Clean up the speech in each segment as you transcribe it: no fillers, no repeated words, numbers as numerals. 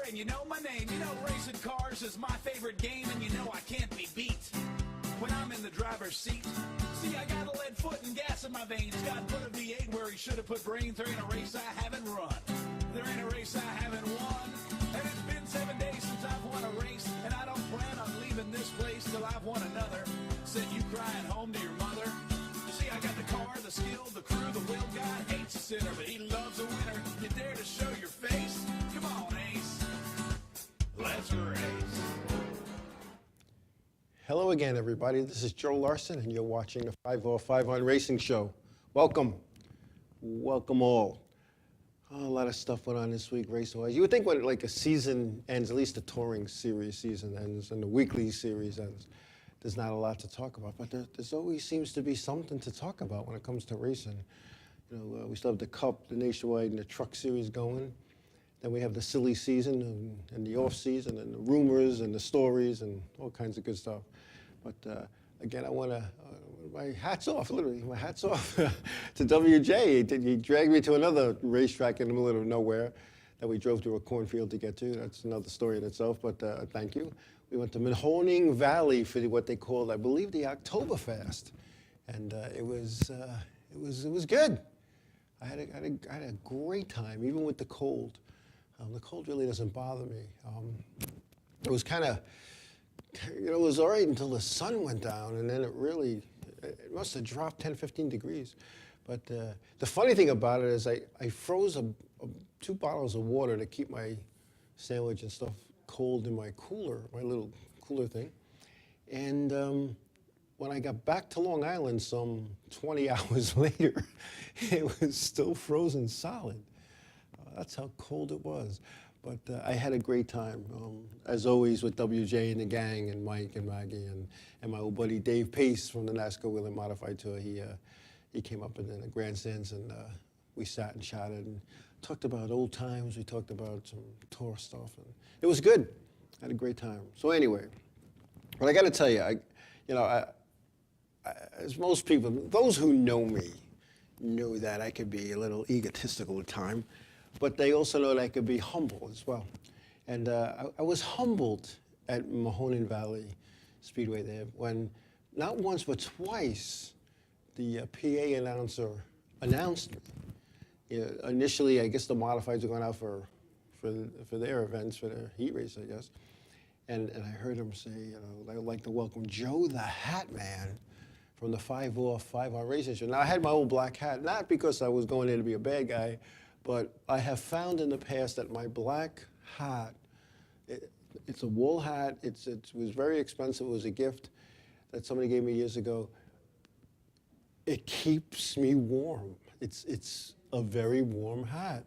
and you know my name. You know racing cars is my favorite game, and you know I can't be beat when I'm in the driver's seat. See, I got a lead foot and gas in my veins. God put a V8 where he should have put brains. There ain't a race I haven't run. There ain't a race I haven't won. And it's been 7 days since I've won a race, and I don't plan on leaving this place till I've won another. Send you crying home to your mother. See, I got the car, the skill, the crew, the will. God hates a sinner, but he loves a winner. You dare to show your face? Come on, Ace. Let's race. Hello again, everybody. This is Joe Larson, and you're watching the 505 on Racing Show. Welcome. Welcome all. Oh, a lot of stuff went on this week race-wise. You would think when like a season ends, at least the touring series season ends and the weekly series ends, there's not a lot to talk about. But there's always seems to be something to talk about when it comes to racing. You know, we still have the Cup, the Nationwide, and the Truck Series going. Then we have the silly season and the off-season and the rumors and the stories and all kinds of good stuff. But again, I want to, my hat's off, literally, my hat's off to WJ. He dragged me to another racetrack in the middle of nowhere that we drove through a cornfield to get to. That's another story in itself, but thank you. We went to Mahoning Valley for what they called, I believe, the Oktoberfest. And it was good. I had a great time, even with the cold. The cold really doesn't bother me. It was kind of, you know, it was all right until the sun went down, and then it must have dropped 10, 15 degrees. But the funny thing about it is I froze 2 bottles of water to keep my sandwich and stuff cold in my cooler, my little cooler thing. And when I got back to Long Island some 20 hours later, it was still frozen solid. That's how cold it was. But I had a great time, as always, with WJ and the gang and Mike and Maggie and my old buddy Dave Pace from the NASCAR Wheel and Modified Tour. He came up in the grandstands, and we sat and chatted and talked about old times. We talked about some tour stuff, and it was good. I had a great time. So anyway, but I got to tell you, as most people, those who know me, know that I could be a little egotistical at times. But they also know that I could be humble as well. And I was humbled at Mahoning Valley Speedway there when, not once but twice, the PA announcer announced me. You know, initially, I guess the modifieds were going out for their events, for their heat race, I guess. And I heard him say, you know, I'd like to welcome Joe the Hat Man from the 505 on Racing Show. Now, I had my old black hat, not because I was going there to be a bad guy, but I have found in the past that my black hat, it's a wool hat. It was very expensive. It was a gift that somebody gave me years ago. It keeps me warm. It's a very warm hat.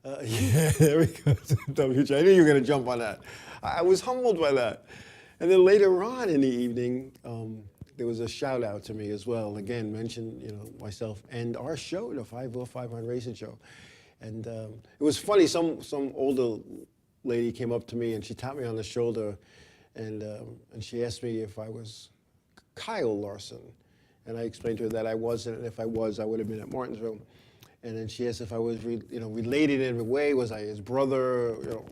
Yeah, there we go, WJ. I knew you were going to jump on that. I was humbled by that. And then later on in the evening, there was a shout out to me as well. Again, mentioned, you know, myself and our show, the 505 on Racing Show. And it was funny, some older lady came up to me and she tapped me on the shoulder and she asked me if I was Kyle Larson. And I explained to her that I wasn't, and if I was, I would have been at Martinsville. And then she asked if I was related in a way, was I his brother, you know.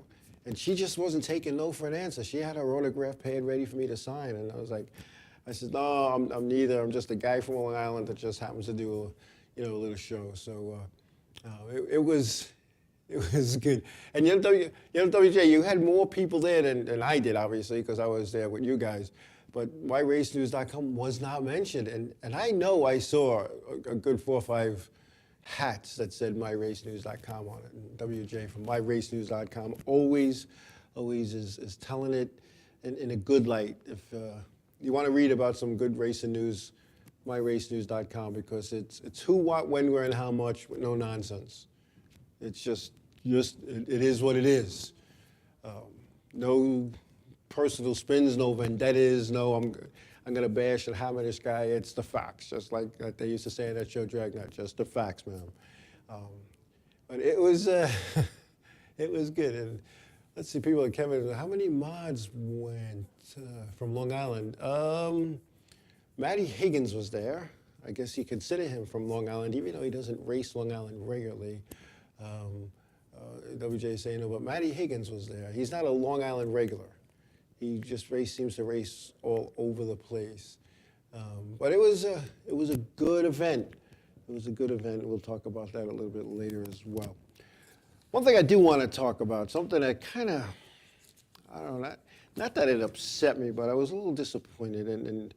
And she just wasn't taking no for an answer. She had her autograph pad ready for me to sign. And I said, no, I'm neither. I'm just a guy from Long Island that just happens to do a little show. So. It was good. And you know, WJ, you had more people there than I did, obviously, because I was there with you guys. But MyRaceNews.com was not mentioned. And I know I saw a good 4 or 5 hats that said MyRaceNews.com on it. And WJ from MyRaceNews.com always is telling it in a good light. If you want to read about some good racing news, MyRaceNews.com, because it's who, what, when, where, and how much with no nonsense. It's just it is what it is. No personal spins, no vendettas, no I'm gonna bash and hammer this guy. It's the facts, just like they used to say in that show Dragnet, just the facts, man. But it was it was good. And let's see, people like Kevin, how many mods went from Long Island? Matty Higgins was there. I guess you consider him from Long Island, even though he doesn't race Long Island regularly. WJ saying, no, but Matty Higgins was there. He's not a Long Island regular. He just seems to race all over the place. But it was a good event. It was a good event. We'll talk about that a little bit later as well. One thing I do want to talk about, something that kind of, I don't know, not that it upset me, but I was a little disappointed, and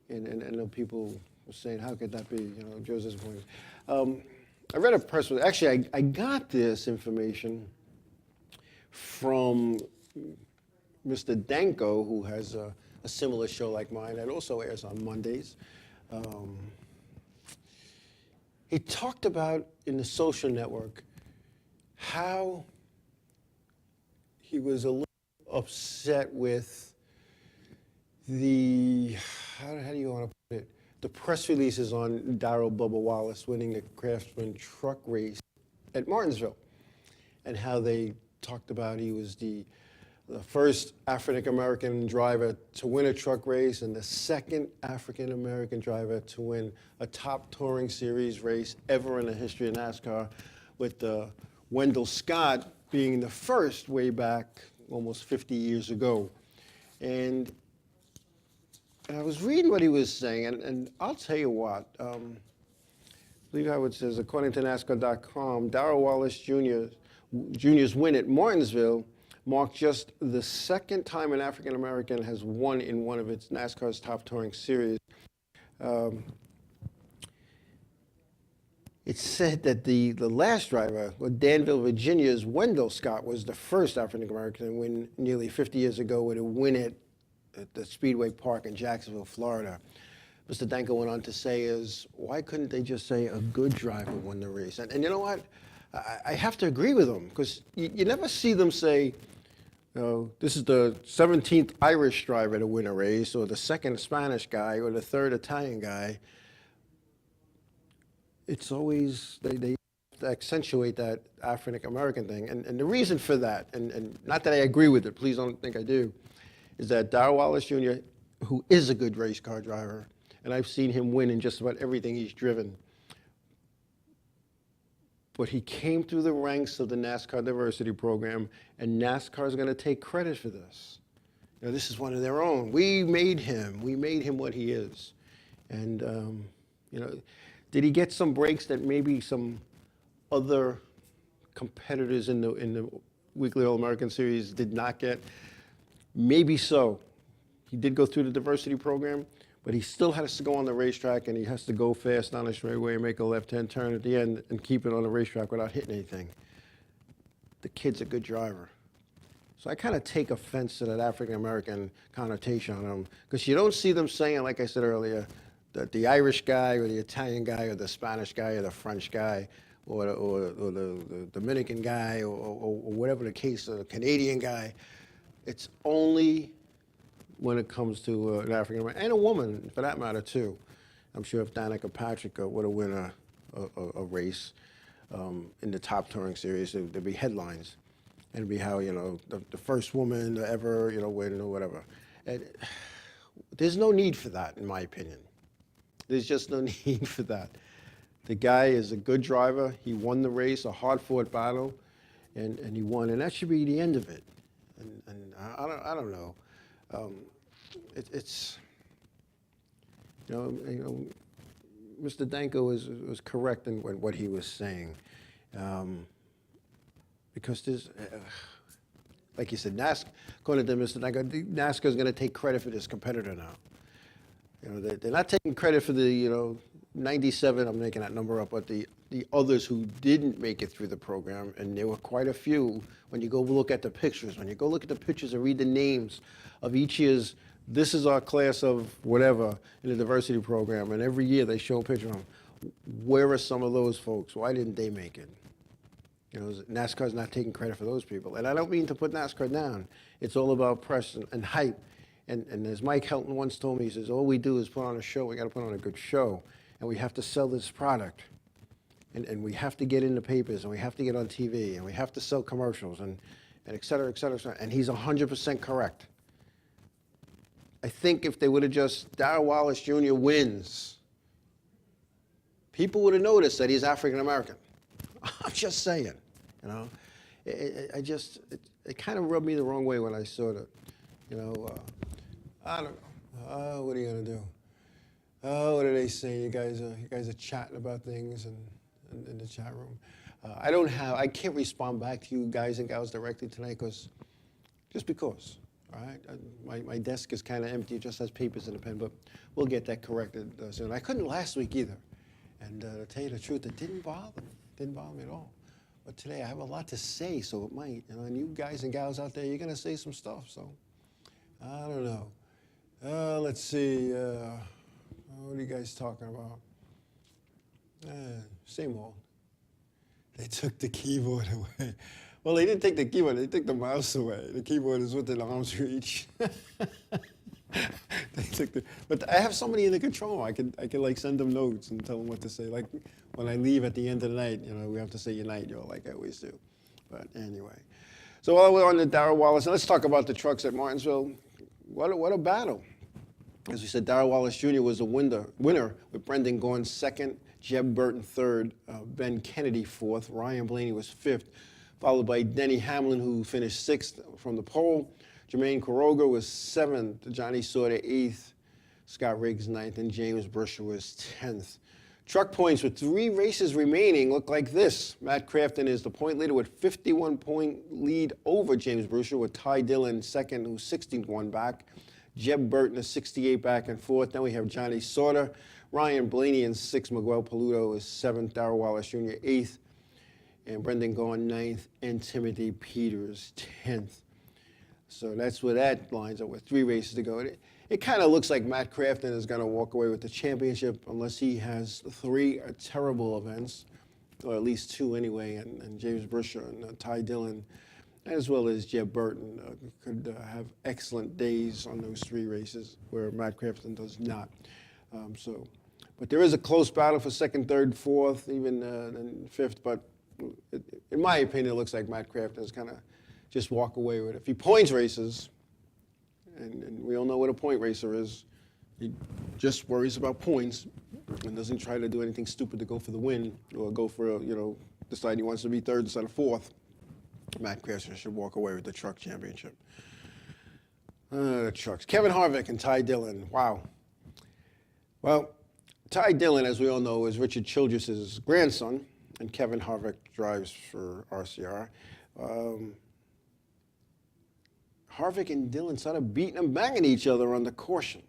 I know people were saying, how could that be? You know, Joe's disappointed. I read a press release. Actually, I got this information from Mr. Danko, who has a similar show like mine that also airs on Mondays. He talked about in the Social Network how he was a little upset with the, how do you want to put it, the press releases on Darrell Bubba Wallace winning the Craftsman truck race at Martinsville, and how they talked about he was the first African-American driver to win a truck race and the second African-American driver to win a top touring series race ever in the history of NASCAR, with Wendell Scott being the first way back almost 50 years ago. And I was reading what he was saying, and I'll tell you what, Lee Howard says, according to NASCAR.com, Darrell Wallace Jr.'s win at Martinsville marked just the second time an African-American has won in one of its NASCAR's top touring series. It said that the last driver, Danville, Virginia's Wendell Scott, was the first African-American to win nearly 50 years ago with a win at the Speedway Park in Jacksonville, Florida. Mr. Danko went on to say why couldn't they just say a good driver won the race? And you know what? I have to agree with him, because you never see them say, this is the 17th Irish driver to win a race, or the second Spanish guy, or the third Italian guy. It's always, they accentuate that African-American thing. And the reason for that, and not that I agree with it, please don't think I do, is that Darrell Wallace Jr., who is a good race car driver, and I've seen him win in just about everything he's driven, but he came through the ranks of the NASCAR diversity program, and NASCAR is going to take credit for this. You know, this is one of their own. We made him what he is. And, you know, did he get some breaks that maybe some other competitors in the Weekly All-American Series did not get? Maybe so. He did go through the diversity program, but he still has to go on the racetrack, and he has to go fast on the straightaway and make a left-hand turn at the end and keep it on the racetrack without hitting anything. The kid's a good driver. So I kind of take offense to that African-American connotation on him, because you don't see them saying, like I said earlier, that the Irish guy or the Italian guy or the Spanish guy or the French guy or the Dominican guy or whatever the case, or the Canadian guy. It's only when it comes to an African American, and a woman for that matter too. I'm sure if Danica Patrick were to win a race in the top touring series, there'd be headlines. And it'd be how, you know, the first woman to ever, you know, win or whatever. And there's no need for that, in my opinion. There's just no need for that. The guy is a good driver. He won the race, a hard-fought battle, and he won. And that should be the end of it. And I don't know. It's you know, Mr. Danko was correct in what he was saying, because there's, like you said, according to Mr. Danko, NASCAR is going to take credit for this competitor now. You know, they're not taking credit for the 97. I'm making that number up, but the others who didn't make it through the program, and there were quite a few. When you go look at the pictures, and read the names of each year's, this is our class of whatever in the diversity program, and every year they show a picture of them. Where are some of those folks? Why didn't they make it? You know, NASCAR's not taking credit for those people. And I don't mean to put NASCAR down. It's all about press and hype. And as Mike Helton once told me, he says, all we do is put on a show. We got to put on a good show. And we have to sell this product. And we have to get in the papers, and we have to get on TV, and we have to sell commercials, and et cetera, et cetera, et cetera. And he's 100% correct. I think if they would have just, Darrell Wallace Jr. wins, people would have noticed that he's African American. I'm just saying, you know. it kind of rubbed me the wrong way when I saw that. You know, I don't know. What are you gonna do? Oh, what do they say? You guys are chatting about things and in the chat room. I can't respond back to you guys and gals directly tonight just because. All right, my desk is kind of empty. It just has papers and a pen, but we'll get that corrected soon. I couldn't last week either, and to tell you the truth, it didn't bother me. It didn't bother me at all. But today I have a lot to say, so it might. You know, and you guys and gals out there, you're gonna say some stuff. So I don't know. Let's see. What are you guys talking about? Same old. They took the keyboard away. Well, they didn't take the keyboard, they took the mouse away. The keyboard is within arm's reach. But I have somebody in the control room. I can like send them notes and tell them what to say. Like when I leave at the end of the night, you know, we have to say goodnight, like I always do. But anyway. So while we're on the Darrell Wallace, let's talk about the trucks at Martinsville. What a battle. As we said, Darrell Wallace Jr. was the winner with Brendan Gaughan second, Jeb Burton third, Ben Kennedy fourth, Ryan Blaney was fifth, followed by Denny Hamlin, who finished sixth from the pole. Jermaine Quiroga was seventh, Johnny Sauter eighth, Scott Riggs ninth, and James Brisher was 10th. Truck points with 3 races remaining look like this. Matt Crafton is the point leader with 51-point lead over James Brisher, with Ty Dillon second, who's 61 back. Jeb Burton is 68 back and fourth. Then we have Johnny Sauter, Ryan Blaney in sixth, Miguel Paludo is seventh, Darrell Wallace Jr. eighth, and Brendan Gaughan ninth, and Timothy Peters 10th. So that's where that lines up with 3 races to go. It kind of looks like Matt Crafton is going to walk away with the championship unless he has 3 terrible events, or at least 2 anyway, and James Brisher and Ty Dillon, as well as Jeb Burton, could have excellent days on those 3 races where Matt Crafton does not. But there is a close battle for second, third, fourth, even fifth. But in my opinion, it looks like Matt Crafton is kind of just walk away with it. If he points races, and we all know what a point racer is, he just worries about points and doesn't try to do anything stupid to go for the win or go for, decide he wants to be third instead of fourth. Matt Crafton should walk away with the truck championship. The trucks. Kevin Harvick and Ty Dillon. Wow. Well, Ty Dillon, as we all know, is Richard Childress's grandson, and Kevin Harvick drives for RCR. Harvick and Dillon started beating and banging each other on the caution.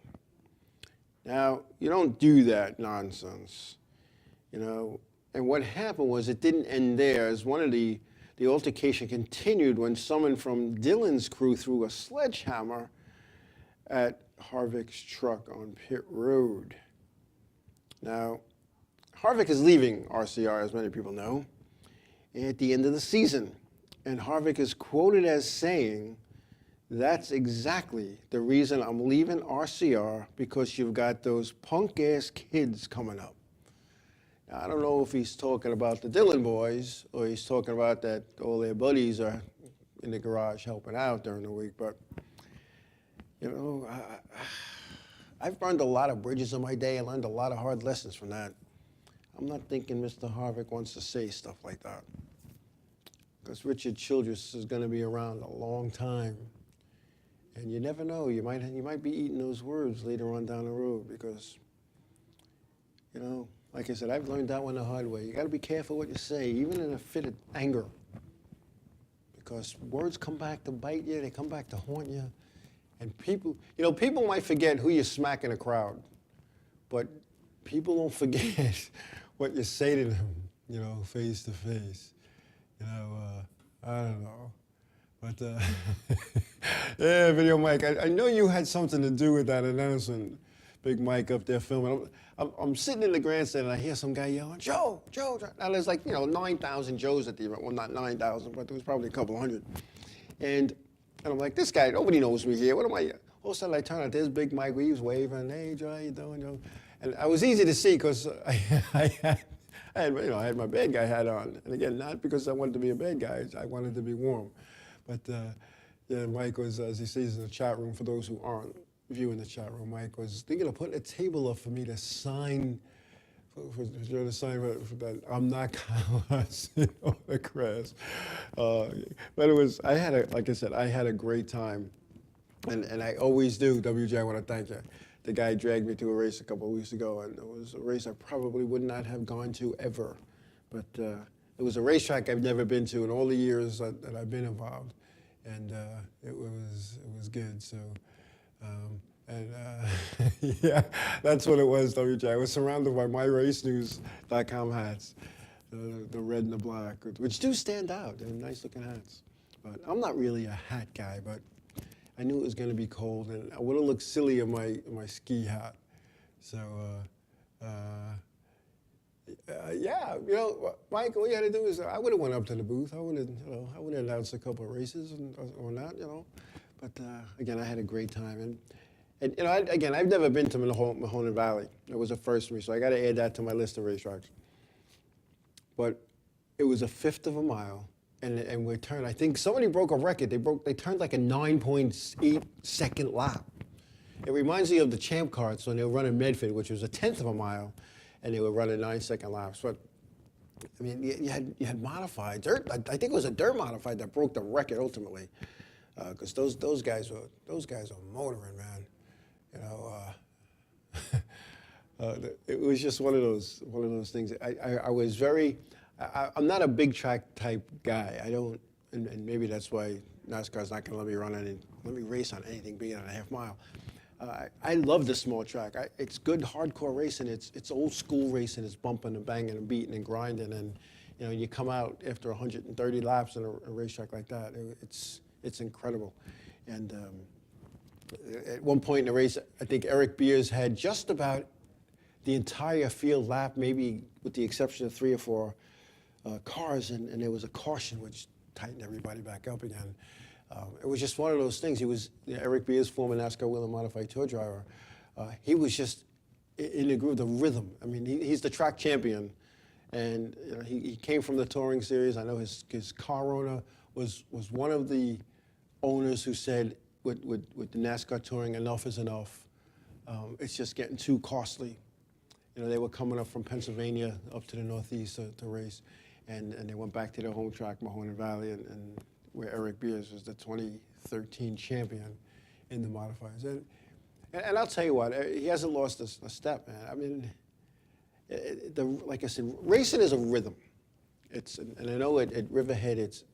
Now, you don't do that nonsense, And what happened was it didn't end there, as one of the altercation continued when someone from Dillon's crew threw a sledgehammer at Harvick's truck on pit road. Now, Harvick is leaving RCR, as many people know, at the end of the season. And Harvick is quoted as saying, "That's exactly the reason I'm leaving RCR, because you've got those punk-ass kids coming up." Now, I don't know if he's talking about the Dillon boys or he's talking about that all their buddies are in the garage helping out during the week, but, I've burned a lot of bridges in my day. I learned a lot of hard lessons from that. I'm not thinking Mr. Harvick wants to say stuff like that, because Richard Childress is going to be around a long time. And you never know, you might be eating those words later on down the road, because, like I said, I've learned that one the hard way. You got to be careful what you say, even in a fit of anger, because words come back to bite you, they come back to haunt you. And people might forget who you smack in a crowd, but people don't forget what you say to them, face to face. I don't know. But, yeah, Video Mike, I know you had something to do with that announcement. Big Mike up there filming. I'm sitting in the grandstand and I hear some guy yelling, "Joe, Joe." Now there's 9,000 Joes at the event. Well, not 9,000, but there was probably a couple hundred. And I'm like, this guy, nobody knows me here. What am I? All of a sudden I turn out, there's Big Mike. He was waving, "Hey, Joe, how you doing, Joe?" And I was easy to see because I had my bad guy hat on. And again, not because I wanted to be a bad guy. I wanted to be warm. But yeah, Mike was, as he sees in the chat room, for those who aren't viewing the chat room, Mike was thinking of putting a table up for me to sign for your assignment for that. I'm not collapsing on the grass. But it was, like I said, I had a great time. And I always do, WJ, I want to thank you. The guy dragged me to a race a couple of weeks ago, and it was a race I probably would not have gone to ever. But it was a racetrack I've never been to in all the years that I've been involved. And it was good. So, yeah, that's what it was, WJ. I was surrounded by myracenews.com hats, the red and the black, which do stand out. They're nice looking hats. But I'm not really a hat guy, but I knew it was going to be cold, and I would have looked silly in my ski hat. So, yeah, you know, Mike, all you had to do is I would have went up to the booth. I would have, I would have announced a couple of races or not, you know. But again, I had a great time, and you know, again, I've never been to Mahoning Valley. It was a first for me, so I got to add that to my list of racetracks. But it was a fifth of a mile. And we turned, I think somebody broke a record. They turned like a 9.8 second lap. It reminds me of the Champ Carts when they were running Medford, which was a tenth of a mile, and they were running 9-second laps. But I mean, you had modified dirt. I think it was a dirt modified that broke the record ultimately, because those guys were motoring, man. You know, it was just one of those things. I was very. I'm not a big track type guy. I don't, and maybe that's why NASCAR's not going to let me race on anything bigger than a half mile. I love the small track. It's good hardcore racing. It's old school racing. It's bumping and banging and beating and grinding. And you know, you come out after 130 laps in a racetrack like that. It's incredible. And at one point in the race, I think Eric Beers had just about the entire field lap, maybe with the exception of 3 or 4 cars, and there was a caution which tightened everybody back up again. It was just one of those things. He was, Eric Beers, former NASCAR Wheel and Modified Tour driver. He was just in the groove, the rhythm. I mean, he's the track champion, and you know, he came from the touring series. I know his car owner was one of the owners who said, with the NASCAR touring, enough is enough. It's just getting too costly. You know, they were coming up from Pennsylvania up to the Northeast to race. And they went back to their home track, Mahoning Valley, and where Eric Beers was the 2013 champion in the modifiers. And I'll tell you what, he hasn't lost a step, man. I mean, like I said, racing is a rhythm. And I know at Riverhead it's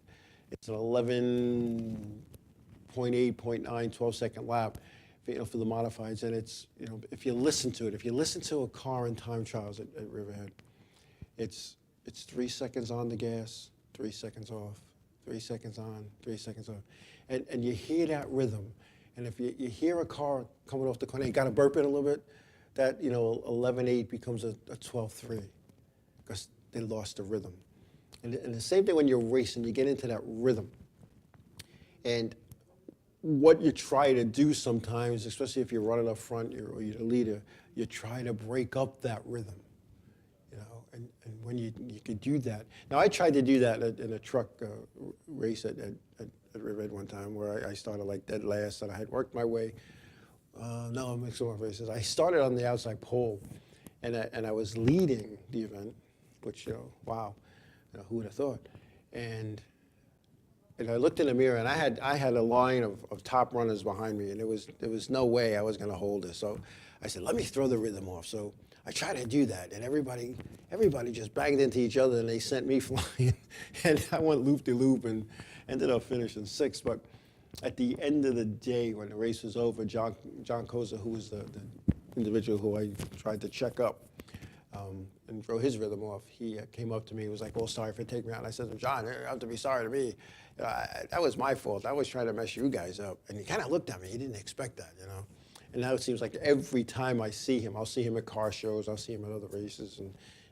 an 11.8, 0.9, 12-second lap, you know, for the modifieds. And it's, you know, if you listen to it, if you listen to a car in time trials at Riverhead, it's 3 seconds on the gas, 3 seconds off, 3 seconds on, 3 seconds off. And you hear that rhythm. And if you hear a car coming off the corner, you got to burp it a little bit, that, you know, 11.8 becomes a 12.3 because they lost the rhythm. And the same thing when you're racing, you get into that rhythm. And what you try to do sometimes, especially if you're running up front or you're the leader, you try to break up that rhythm. And when you could do that. Now, I tried to do that in a truck race at Riverhead one time where I started like dead last, and I had worked my way. No, I'm mixing up races. I started on the outside pole, and I was leading the event, which, you know, wow, you know, who would have thought? And I looked in the mirror, and I had a line of top runners behind me, and there was no way I was going to hold this. So I said, let me throw the rhythm off. So I tried to do that, and everybody just banged into each other, and they sent me flying. And I went loop-de-loop and ended up finishing 6th. But at the end of the day, when the race was over, John Koza, who was the individual who I tried to check up and throw his rhythm off, he came up to me and was like, well, sorry for taking me out. And I said, well, John, you have to be sorry to me. That was my fault. I was trying to mess you guys up. And he kind of looked at me. He didn't expect that, you know. And now it seems like every time I see him, I'll see him at car shows, I'll see him at other races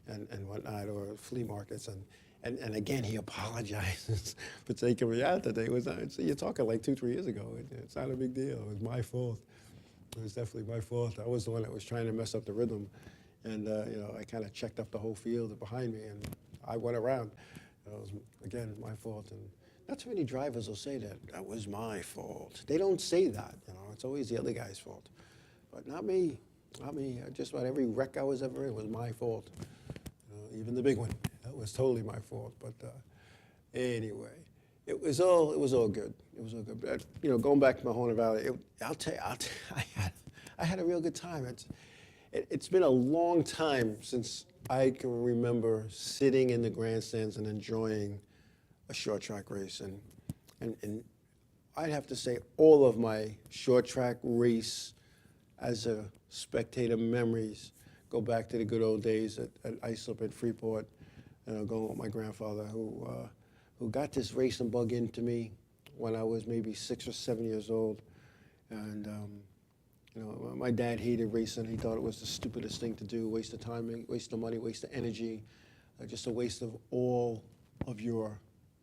and whatnot, or flea markets. And again, he apologizes for taking me out today. You're talking like 2-3 years ago. It's not a big deal. It was my fault. It was definitely my fault. I was the one that was trying to mess up the rhythm. And, you know, I kind of checked up the whole field behind me, and I went around. It was, again, my fault. And not too many drivers will say that. That was my fault. They don't say that, you know. It's always the other guy's fault. But not me. I mean, just about every wreck I was ever in was my fault. Even the big one, that was totally my fault. But anyway, it was all good. It was all good. But, going back to Mahoney Valley, I'll tell you, I had a real good time. It's been a long time since I can remember sitting in the grandstands and enjoying a short track race. And I'd have to say all of my short track race as a spectator memories go back to the good old days at Islip at Freeport, going with my grandfather who got this racing bug into me when I was maybe 6 or 7 years old. And my dad hated racing. He thought it was the stupidest thing to do, waste of time, waste of money, waste of energy, just a waste of all of your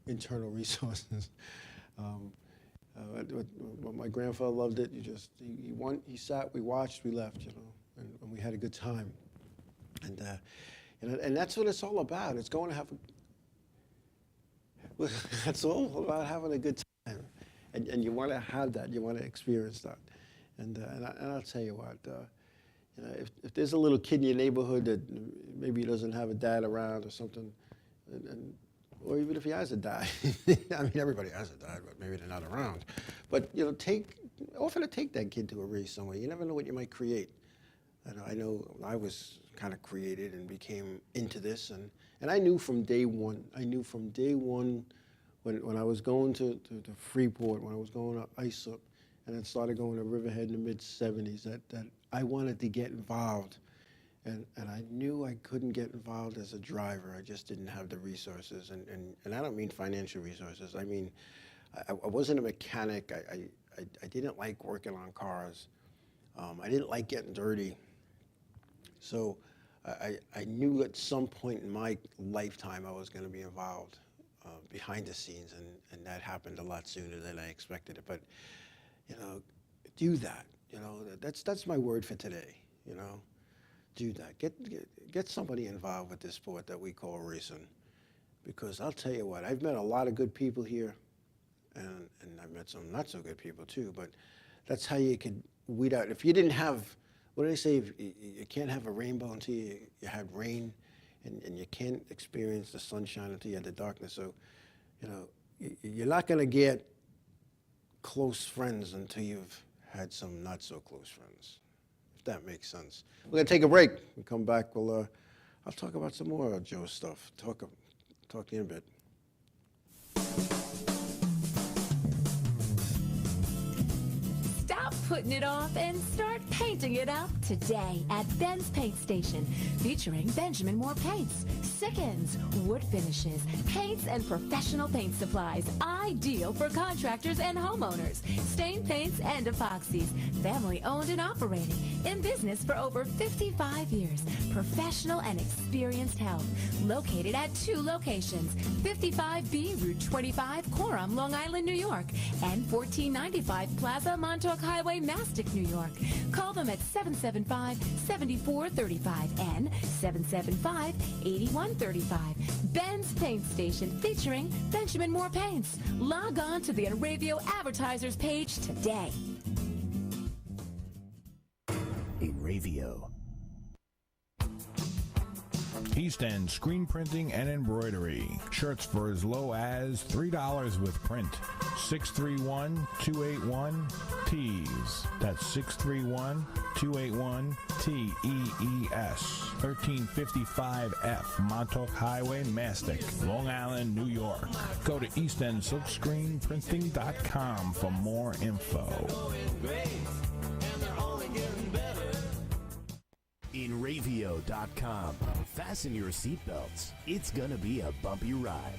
internal resources. But my grandfather loved it. He sat, we watched, we left, and we had a good time. And that's what it's all about. It's going to have that's all about having a good time. And you want to have that. You want to experience that. And I'll tell you what, if there's a little kid in your neighborhood that maybe doesn't have a dad around or something, or even if he has a dad, I mean, everybody has a dad, but maybe they're not around. But offer to take that kid to a race somewhere. You never know what you might create. I know I was kind of created and became into this, and I knew from day one. When I was going to Freeport, when I was going to Islip, and then started going to Riverhead in the mid-'70s, that I wanted to get involved. And I knew I couldn't get involved as a driver. I just didn't have the resources. And I don't mean financial resources. I mean, I wasn't a mechanic. I didn't like working on cars. I didn't like getting dirty. So I knew at some point in my lifetime I was going to be involved behind the scenes, and that happened a lot sooner than I expected it. But, do that. That's my word for today, Do that. Get somebody involved with this sport that we call racing. Because I'll tell you what, I've met a lot of good people here, and I've met some not so good people too, but that's how you could weed out. If you didn't have, what do they say, you can't have a rainbow until you had rain, and you can't experience the sunshine until you had the darkness. So, you're not going to get close friends until you've had some not so close friends, if that makes sense. We're going to take a break. When we come back, I'll talk about some more of Joe's stuff. Talk to you in a bit. Stop putting it off and start painting it up today at Ben's Paint Station, featuring Benjamin Moore paints, Sickens, wood finishes, paints, and professional paint supplies, ideal for contractors and homeowners, stain paints and epoxies, family owned and operating, in business for over 55 years, professional and experienced help, located at 2 locations, 55B Route 25, Coram, Long Island, New York, and 1495 Plaza, Montauk Highway, Mastic, New York. Call them at 775-7435 and 775-8135. Ben's Paint Station, featuring Benjamin Moore Paints. Log on to the Enravio advertisers page today. Enravio. East End Screen Printing and Embroidery. Shirts for as low as $3 with print. 631-281-TEES. That's 631-281-TEES. 1355F Montauk Highway, Mastic, Long Island, New York. Go to eastendsilkscreenprinting.com for more info. Enravio.com. Fasten your seatbelts. It's gonna be a bumpy ride.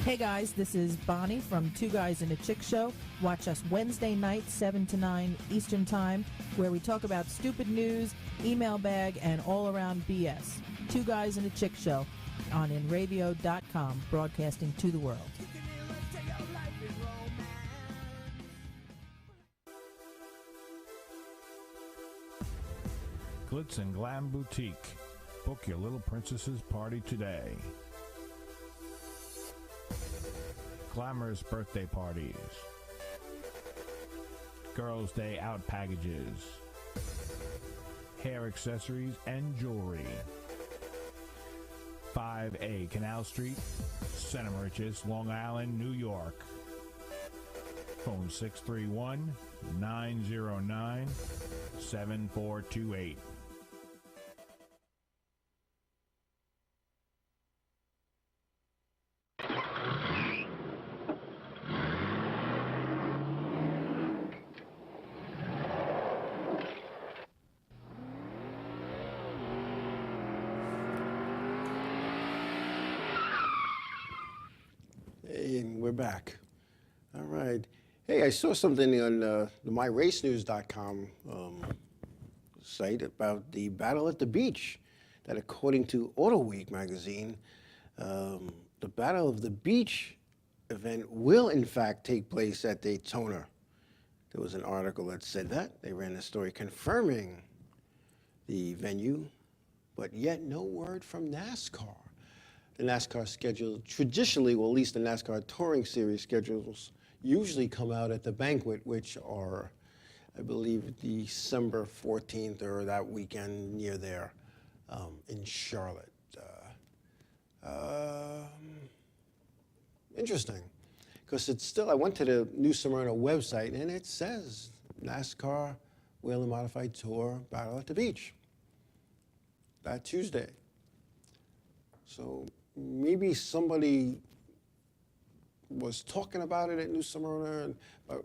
Hey guys, this is Bonnie from Two Guys and a Chick Show. Watch us Wednesday night, 7 to 9 Eastern Time, where we talk about stupid news, email bag, and all-around BS. Two Guys and a Chick Show on Enravio.com, broadcasting to the world. Glitz and Glam Boutique. Book your little princess's party today. Glamorous birthday parties. Girls' Day Out packages, hair accessories, and jewelry. 5A Canal Street, Center Riches, Long Island, New York. Phone 631-909-7428. Hey, and we're back. All right. Hey, I saw something on the myracenews.com site about the Battle at the Beach, that according to Auto Week magazine, the Battle of the Beach event will in fact take place at Daytona. There was an article that said that. They ran a story confirming the venue, but yet no word from NASCAR. The NASCAR schedule traditionally, well, at least the NASCAR Touring Series schedules, usually come out at the banquet, which are, I believe, December 14th or that weekend near there in Charlotte. Interesting, because it's still, I went to the New Smyrna website and it says NASCAR Whelen Modified Tour Battle at the Beach that Tuesday. So maybe somebody was talking about it at New Smyrna,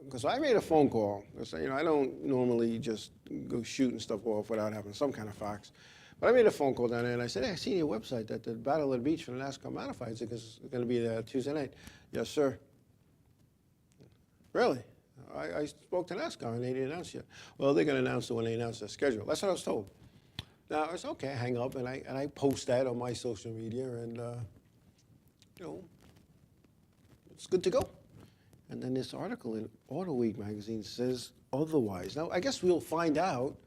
because I made a phone call. You know, I don't normally just go shooting stuff off without having some kind of facts. But I made a phone call down there and I said, hey, I see your website that the Battle of the Beach for the NASCAR Modifieds is going to be there Tuesday night. Yes, sir. Really? I spoke to NASCAR and they didn't announce yet. Well, they're going to announce it when they announce their schedule. That's what I was told. Now, it's okay, I hang up and I post that on my social media and, you know, it's good to go. And then this article in Auto Week magazine says otherwise. Now, I guess we'll find out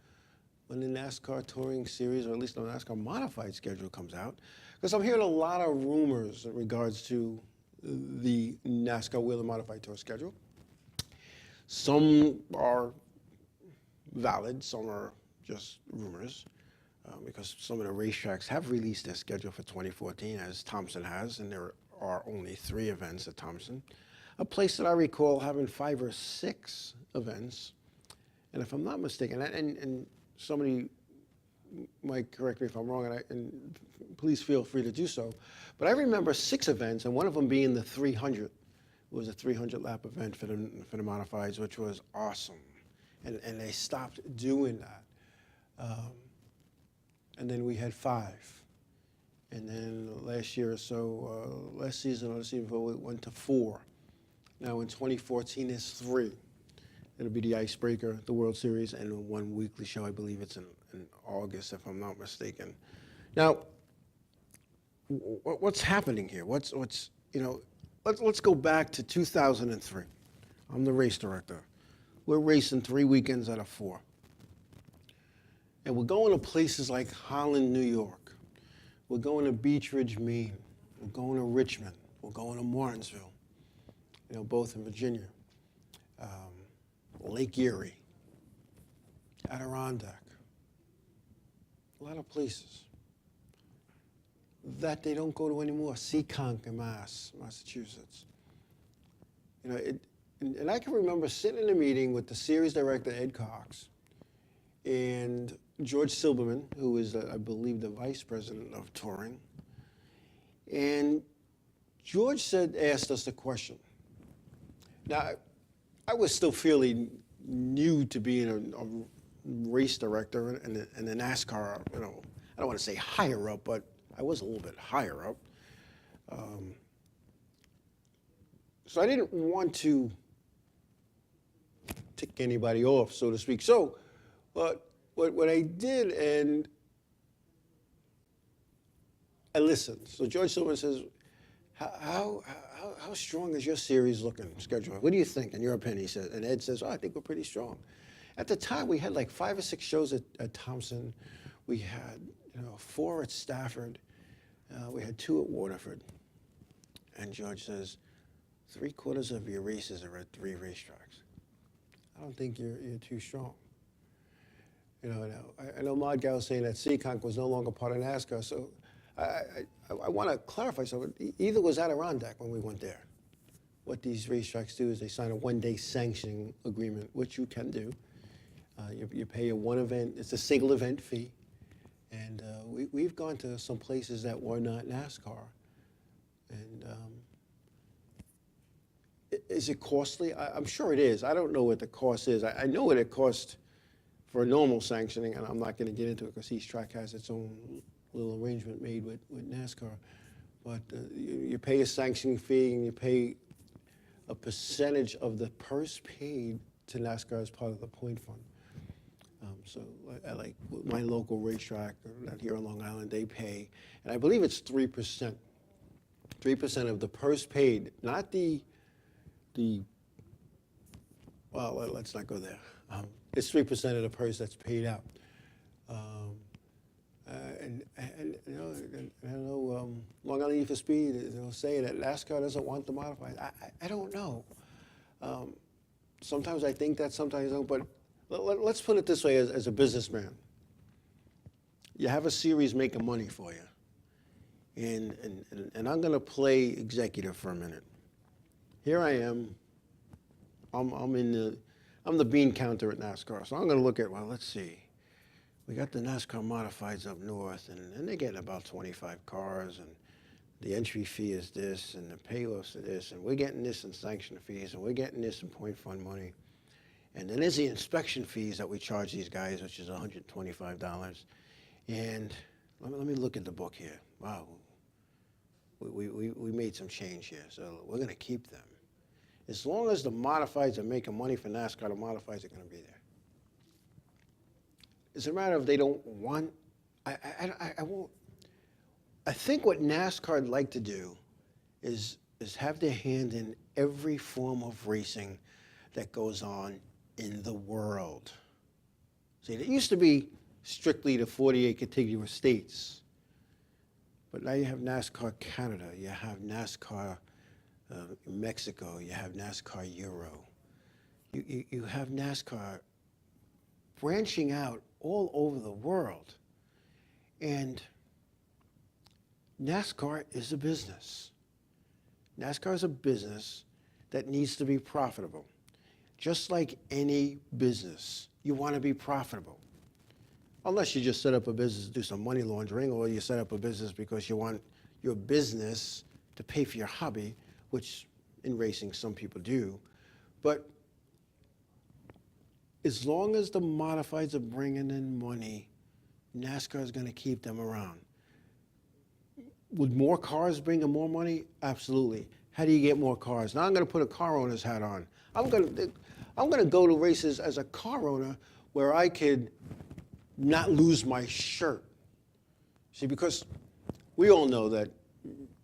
when the NASCAR Touring Series, or at least the NASCAR Modified schedule comes out, because I'm hearing a lot of rumors in regards to the NASCAR Whelen Modified Tour schedule. Some are valid, some are just rumors, because some of the racetracks have released their schedule for 2014, as Thompson has, and there are only 3 events at Thompson. A place that I recall having 5 or 6 events, and if I'm not mistaken, and somebody might correct me if I'm wrong, and please feel free to do so, but I remember 6 events, and one of them being the 300. It was a 300-lap event for the Modifieds, which was awesome, and they stopped doing that. And then we had 5. And then last year or so, last season or the season before, we went to 4. Now in 2014, there's 3. It'll be the Icebreaker, the World Series, and one weekly show. I believe it's in August, if I'm not mistaken. Now, what's happening here? What's you know? Let's go back to 2003. I'm the race director. We're racing 3 weekends out of 4. And we're going to places like Holland, New York. We're going to Beech Ridge, Maine. We're going to Richmond. We're going to Martinsville, you know, both in Virginia. Lake Erie, Adirondack, a lot of places that they don't go to anymore. Seekonk in Massachusetts. You know, and I can remember sitting in a meeting with the series director, Ed Cox, and George Silberman, who is, I believe, the vice president of touring. And George asked us a question. Now, I was still fairly new to being a race director and the NASCAR, you know, I don't want to say higher up, but I was a little bit higher up. So I didn't want to tick anybody off, so to speak. So what I did, and I listened. So George Silverman says, how strong is your series looking schedule? What do you think, in your opinion? He said, and Ed says, I think we're pretty strong. At the time, we had like 5 or 6 shows at Thompson. We had 4 at Stafford. We had 2 at Waterford. And George says, 3/4 of your races are at 3 racetracks. I don't think you're too strong. You know, I know Modgal was saying that Seekonk was no longer part of NASCAR, so I want to clarify something. Either was Adirondack when we went there. What these racetracks do is they sign a one-day sanctioning agreement, which you can do. You pay a one event, it's a single event fee. And we've gone to some places that were not NASCAR. And is it costly? I'm sure it is. I don't know what the cost is. I know what it costs for a normal sanctioning, and I'm not going to get into it because each track has its own little arrangement made with NASCAR. But you pay a sanctioning fee, and you pay a percentage of the purse paid to NASCAR as part of the point fund. So like my local racetrack out here on Long Island, they pay, and I believe it's 3%. 3% of the purse paid, not well, let's not go there. It's 3% of the purse that's paid out. And you know, I know Long Island Need for Speed, they'll say that NASCAR doesn't want the modified. I don't know. Sometimes I think that, sometimes I don't, but let's put it this way as a businessman. You have a series making money for you. And I'm going to play executive for a minute. Here I am. I'm the bean counter at NASCAR. So I'm going to look at, well, let's see. We got the NASCAR modifieds up north, and they're getting about 25 cars, and the entry fee is this, and the payoffs are this, and we're getting this in sanction fees, and we're getting this in point fund money. And then there's the inspection fees that we charge these guys, which is $125. And let me look at the book here. Wow, we made some change here, so we're going to keep them. As long as the modifieds are making money for NASCAR, the modifieds are going to be there. It's a matter of they don't want. I won't. I think what NASCAR would like to do is have their hand in every form of racing that goes on in the world. See, it used to be strictly the 48 contiguous states, but now you have NASCAR Canada, you have NASCAR Mexico, you have NASCAR Euro. You have NASCAR branching out all over the world. And NASCAR is a business. NASCAR is a business that needs to be profitable. Just like any business, you want to be profitable. Unless you just set up a business to do some money laundering, or you set up a business because you want your business to pay for your hobby, which in racing some people do. But as long as the modifieds are bringing in money, NASCAR is going to keep them around. Would more cars bring in more money? Absolutely. How do you get more cars? Now I'm going to put a car owner's hat on. I'm going to go to races as a car owner where I could not lose my shirt. See, because we all know that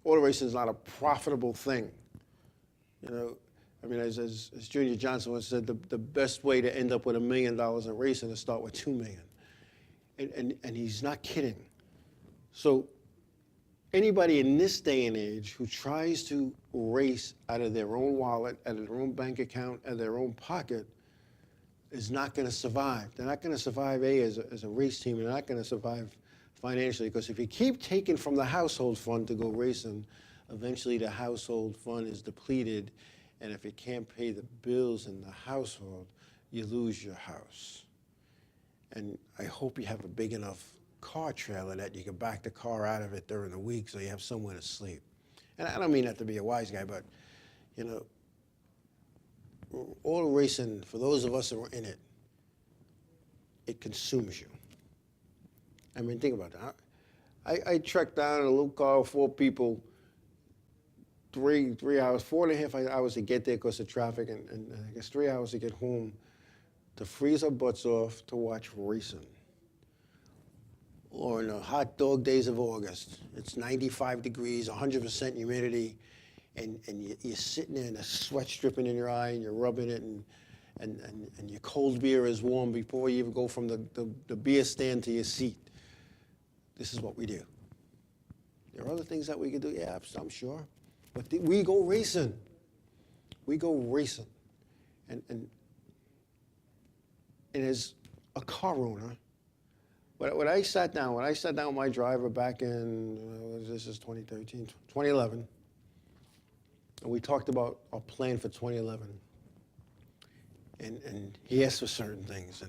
auto racing is not a profitable thing. You know, I mean, as Junior Johnson once said, the best way to end up with $1 million in racing is start with $2 million. And he's not kidding. So anybody in this day and age who tries to race out of their own wallet, out of their own bank account, out of their own pocket, is not going to survive. They're not going to survive, as a race team. They're not going to survive financially, because if you keep taking from the household fund to go racing, eventually the household fund is depleted, and if it can't pay the bills in the household, you lose your house. And I hope you have a big enough car trailer that you can back the car out of it during the week so you have somewhere to sleep. And I don't mean that to be a wise guy, but, you know, auto racing, for those of us that are in it, it consumes you. I mean, think about that. I trekked down in a little car with 4 people, 3 hours, 4.5 hours to get there because of traffic, and I guess 3 hours to get home, to freeze our butts off to watch racing. Or in the hot dog days of August, it's 95 degrees, 100% humidity, and you're sitting there and the sweat's dripping in your eye and you're rubbing it, and your cold beer is warm before you even go from the beer stand to your seat. This is what we do. There are other things that we could do, yeah, I'm sure. But we go racing. We go racing. And and as a car owner, when I sat down with my driver back in, this is 2013, 2011, and we talked about our plan for 2011. And he asked for certain things,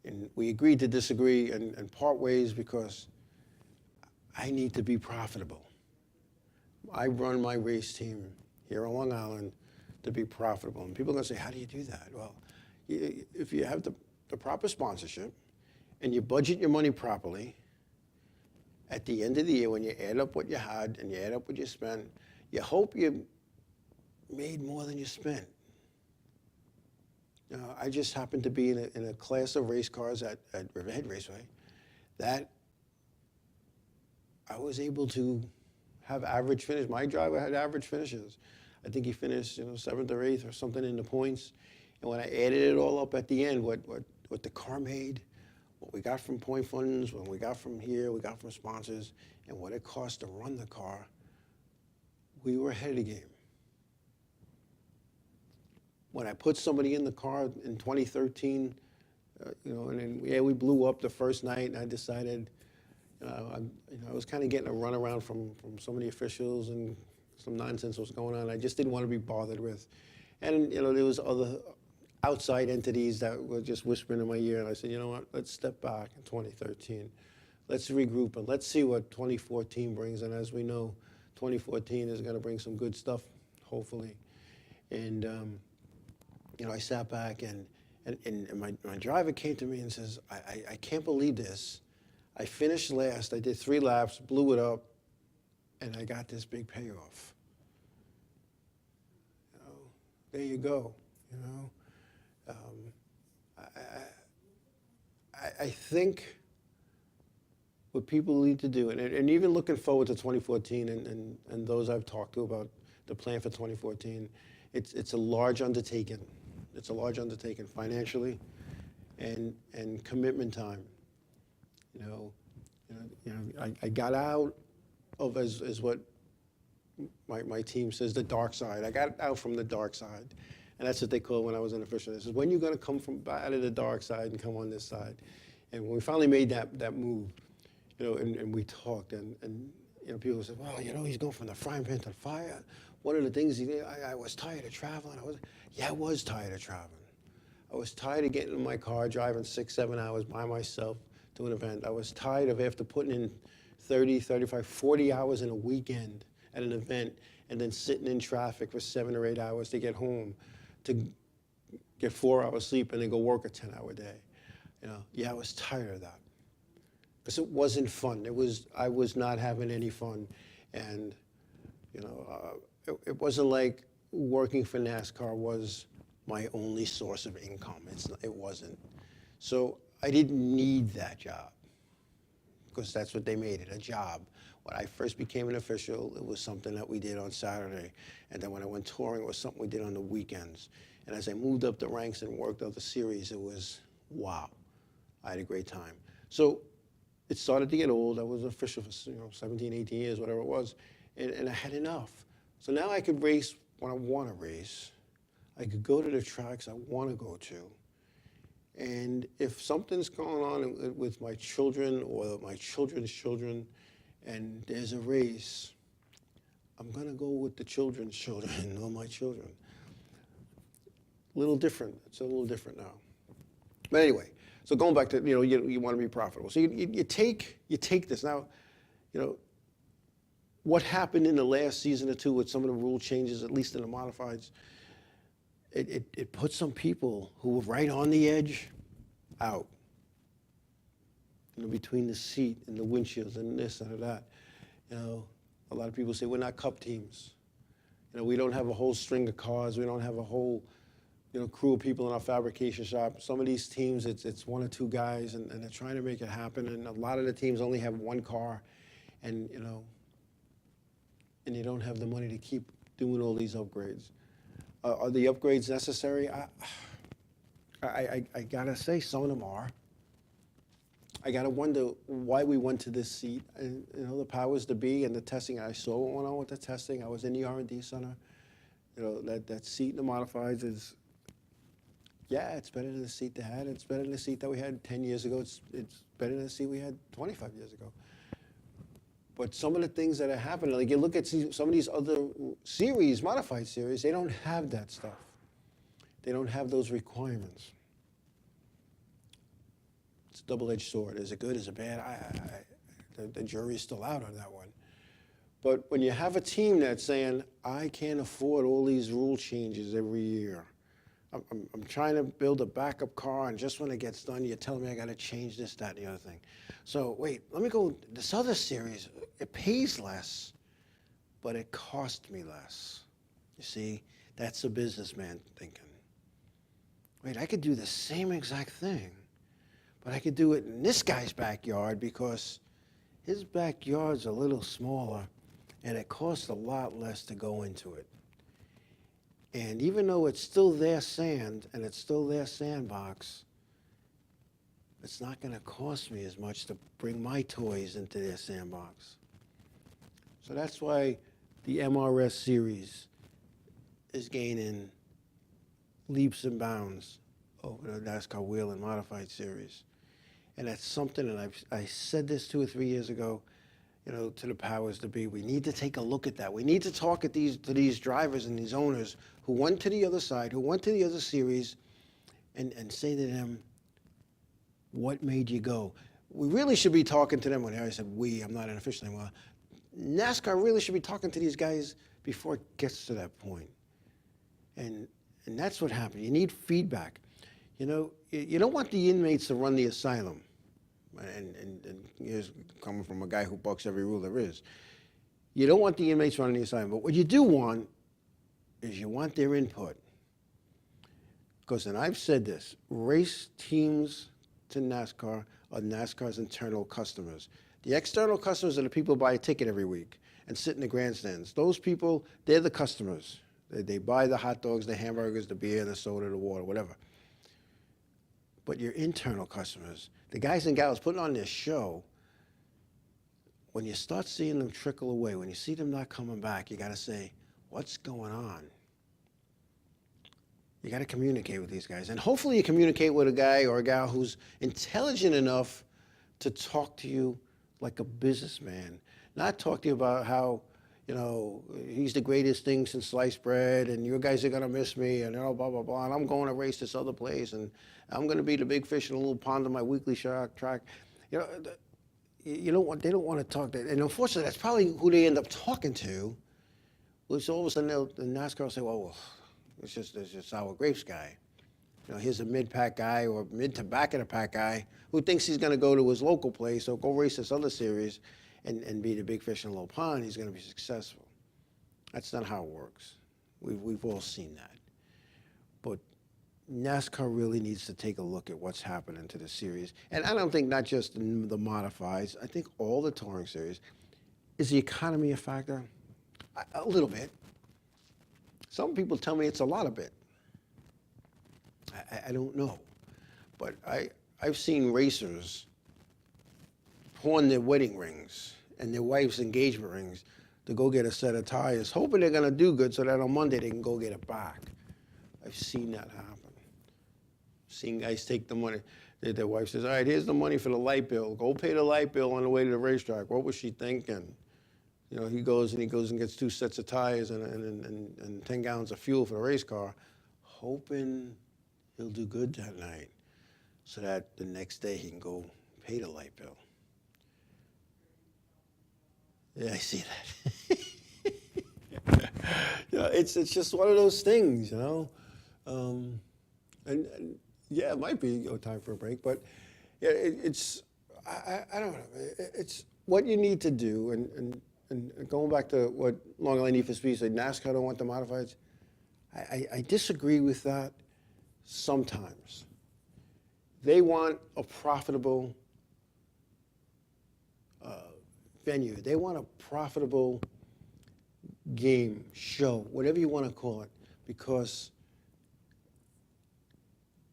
and we agreed to disagree and part ways because I need to be profitable. I run my race team here on Long Island to be profitable. And people are going to say, how do you do that? Well, if you have the proper sponsorship and you budget your money properly, at the end of the year when you add up what you had and you add up what you spent, you hope you made more than you spent. I just happened to be in a class of race cars at Riverhead Raceway that I was able to have average finish. My driver had average finishes. I think he finished, 7th or 8th or something in the points. And when I added it all up at the end, what the car made, what we got from point funds, what we got from here, we got from sponsors, and what it cost to run the car, we were ahead of the game. When I put somebody in the car in 2013, and then we blew up the first night, and I decided, I was kind of getting a runaround from some of the officials, and some nonsense was going on. I just didn't want to be bothered with, and there was other outside entities that were just whispering in my ear, and I said, you know what? Let's step back in 2013, let's regroup, and let's see what 2014 brings. And as we know, 2014 is going to bring some good stuff, hopefully, and. I sat back and my driver came to me and says, I can't believe this. I finished last, I did 3 laps, blew it up, and I got this big payoff. There you go, I think what people need to do, and even looking forward to 2014 and those I've talked to about the plan for 2014, it's a large undertaking. It's a large undertaking financially and commitment time. I got out of, as what my team says, the dark side. I got out from the dark side. And that's what they call it when I was an official. They said, when are you going to come from out of the dark side and come on this side? And when we finally made that move, and we talked, and people said, well, he's going from the frying pan to the fire. One of the things, I was tired of traveling. I was tired of traveling. I was tired of getting in my car, driving 6-7 hours by myself to an event. I was tired of after putting in 30, 35, 40 hours in a weekend at an event and then sitting in traffic for 7 or 8 hours to get home, to get 4 hours sleep and then go work a 10-hour day. I was tired of that. Because it wasn't fun. I was not having any fun. And, it wasn't like working for NASCAR was my only source of income. It wasn't. So I didn't need that job because that's what they made it, a job. When I first became an official, it was something that we did on Saturday. And then when I went touring, it was something we did on the weekends. And as I moved up the ranks and worked out the series, it was, wow. I had a great time. So it started to get old. I was an official for 17, 18 years, whatever it was. And I had enough. So now I could race when I want to race. I could go to the tracks I want to go to. And if something's going on with my children or my children's children and there's a race, I'm going to go with the children's children or my children. A little different. It's a little different now. But anyway, so going back to, you want to be profitable. So you take this. Now, what happened in the last season or two with some of the rule changes, at least in the modifieds, it put some people who were right on the edge out. Between the seat and the windshields and this and that. A lot of people say we're not cup teams. We don't have a whole string of cars. We don't have a whole crew of people in our fabrication shop. Some of these teams, it's 1 or 2 guys, and they're trying to make it happen. And a lot of the teams only have 1 car, and and you don't have the money to keep doing all these upgrades. Are the upgrades necessary? I gotta say, some of them are. I gotta wonder why we went to this seat. And, the powers to be and the testing. I saw what went on with the testing. I was in the R&D center. That seat in the modifieds Yeah, it's better than the seat they had. It's better than the seat that we had 10 years ago. It's better than the seat we had 25 years ago. But some of the things that are happening, like you look at some of these other series, modified series, they don't have that stuff. They don't have those requirements. It's a double-edged sword. Is it good? Is it bad? The jury's still out on that one. But when you have a team that's saying, I can't afford all these rule changes every year. I'm trying to build a backup car, and just when it gets done, you're telling me I got to change this, that, and the other thing. So wait, let me go, this other series, it pays less, but it cost me less. You see, that's a businessman thinking. Wait, I could do the same exact thing, but I could do it in this guy's backyard because his backyard's a little smaller, and it costs a lot less to go into it. And even though it's still their sand and it's still their sandbox, it's not going to cost me as much to bring my toys into their sandbox. So that's why the MRS series is gaining leaps and bounds over the NASCAR Wheel and Modified series. And that's something, and I said this 2 or 3 years ago, you know, to the powers to be. We need to take a look at that. We need to talk to these drivers and these owners who went to the other side, who went to the other series, and say to them, what made you go? We really should be talking to them. When I said we, I'm not an official anymore. NASCAR really should be talking to these guys before it gets to that point. And that's what happened. You need feedback. You know, you don't want the inmates to run the asylum. And here's coming from a guy who bucks every rule there is. You don't want the inmates running the asylum, but what you do want is you want their input. Because, and I've said this, race teams to NASCAR are NASCAR's internal customers. The external customers are the people who buy a ticket every week and sit in the grandstands. Those people, they're the customers. They buy the hot dogs, the hamburgers, the beer, the soda, the water, whatever. But your internal customers, the guys and gals putting on this show, when you start seeing them trickle away, when you see them not coming back, you got to say, what's going on? You got to communicate with these guys. And hopefully you communicate with a guy or a gal who's intelligent enough to talk to you like a businessman, not talk to you about how, you know, he's the greatest thing since sliced bread, and you guys are going to miss me, and blah, blah, blah, and I'm going to race this other place, and I'm going to be the big fish in a little pond on my weekly shark track. You know, they don't want to talk that. And unfortunately, that's probably who they end up talking to, which all of a sudden the NASCAR will say, well, it's just sour grapes guy. You know, here's a mid-pack guy or mid-to-back-of-the-pack guy who thinks he's going to go to his local place or go race this other series and be the big fish in a little pond. He's going to be successful. That's not how it works. We've all seen that. But NASCAR really needs to take a look at what's happening to the series. And I don't think not just the modifieds, I think all the touring series. Is the economy a factor? A little bit. Some people tell me it's a lot of bit. I don't know. But I've seen racers pawn their wedding rings and their wife's engagement rings to go get a set of tires, hoping they're going to do good so that on Monday they can go get it back. I've seen that happen. Seen guys take the money. Their wife says, all right, here's the money for the light bill. Go pay the light bill on the way to the racetrack. What was she thinking? You know, he goes and gets 2 sets of tires and 10 gallons of fuel for the race car, hoping he'll do good that night so that the next day he can go pay the light bill. Yeah, I see that. You know, it's just one of those things, you know. And yeah, it might be time for a break, but yeah, I don't know. It's what you need to do, and going back to what Long Island Need for Speed said, NASCAR don't want the modifieds. I disagree with that sometimes. They want a profitable venue. They want a profitable game, show, whatever you want to call it, because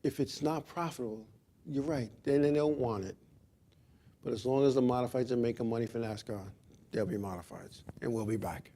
if it's not profitable, you're right, then they don't want it. But as long as the modifieds are making money for NASCAR, there'll be modifieds, and we'll be back.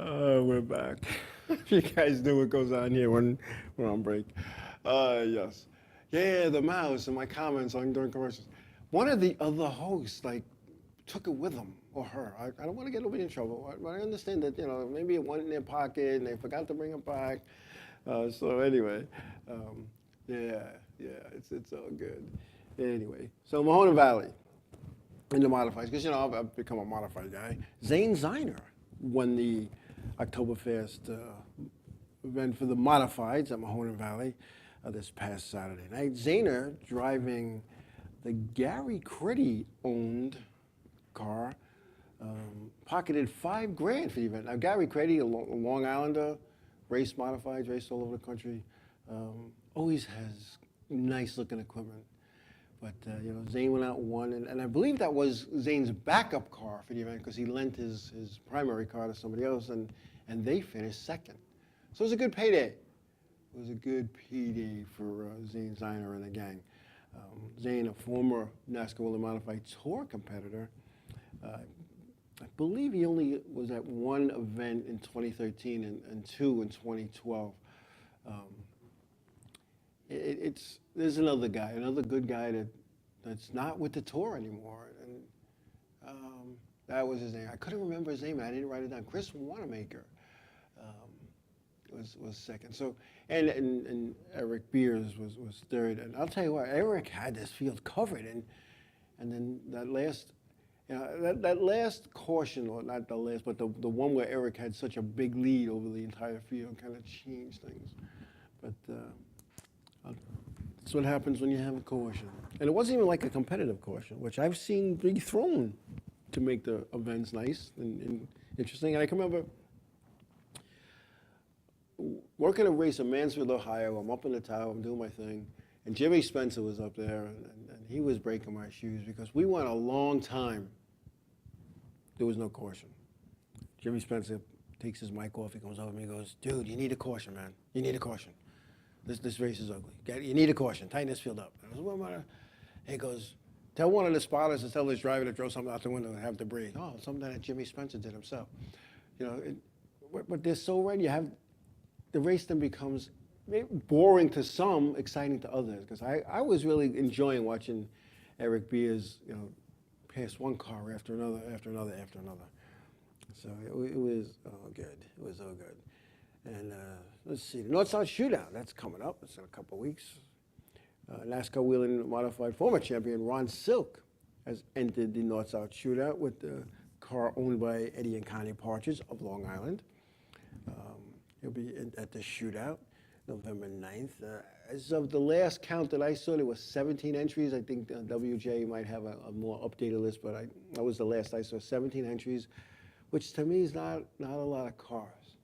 We're back. You guys knew what goes on here when we're on break. Yes. Yeah, the mouse and my comments on during commercials. One of the other hosts, like, took it with him or her. I don't want to get nobody in trouble, but I understand that, maybe it went in their pocket and they forgot to bring it back. So anyway, yeah, it's all good. Anyway, so Mahoning Valley in the modifieds, because, I've become a modified guy. Zane Ziner won the Oktoberfest event for the modifieds at Mahoning Valley this past Saturday night. Zahner driving the Gary Critty owned car, pocketed $5,000 for the event. Now Gary Critty, a Long Islander, raced modifieds, raced all over the country, always has nice looking equipment. But Zane went out and won, and I believe that was Zane's backup car for the event because he lent his primary car to somebody else, and they finished second. So it was a good payday. It was a good payday for Zane Ziner and the gang. Zane, a former NASCAR World Modified Tour competitor, I believe he only was at one event in 2013 and two in 2012. There's another guy, another good guy that's not with the tour anymore, and that was his name. I couldn't remember his name. I didn't write it down. Chris Wanamaker was second. So and Eric Beers was third. And I'll tell you what, Eric had this field covered, and then that last. That last caution, or not the last, but the one where Eric had such a big lead over the entire field kind of changed things. But that's what happens when you have a caution. And it wasn't even like a competitive caution, which I've seen be thrown to make the events nice and interesting. And I can remember working a race in Mansfield, Ohio. I'm up in the tower, I'm doing my thing. And Jimmy Spencer was up there, and he was breaking my shoes because we went a long time. There was no caution. Jimmy Spencer takes his mic off. He comes over to me and goes, "Dude, you need a caution, man. You need a caution. This race is ugly. You need a caution. Tighten this field up." I was, "What am I?" He goes, "Tell one of the spotters to tell this driver to throw something out the window and have debris." Oh, something that Jimmy Spencer did himself. But they're so right. You have the race then becomes boring to some, exciting to others. Because I was really enjoying watching Eric Beers, pass one car after another, after another, after another. So it was all good. It was all good. And let's see, the North-South Shootout, that's coming up. It's in a couple of weeks. NASCAR Wheeling Modified former champion Ron Silk has entered the North-South Shootout with the car owned by Eddie and Connie Partridge of Long Island. He'll be at the shootout November 9th. As of the last count that I saw, there was 17 entries. I think WJ might have a more updated list, but that was the last I saw, 17 entries, which to me is not a lot of cars.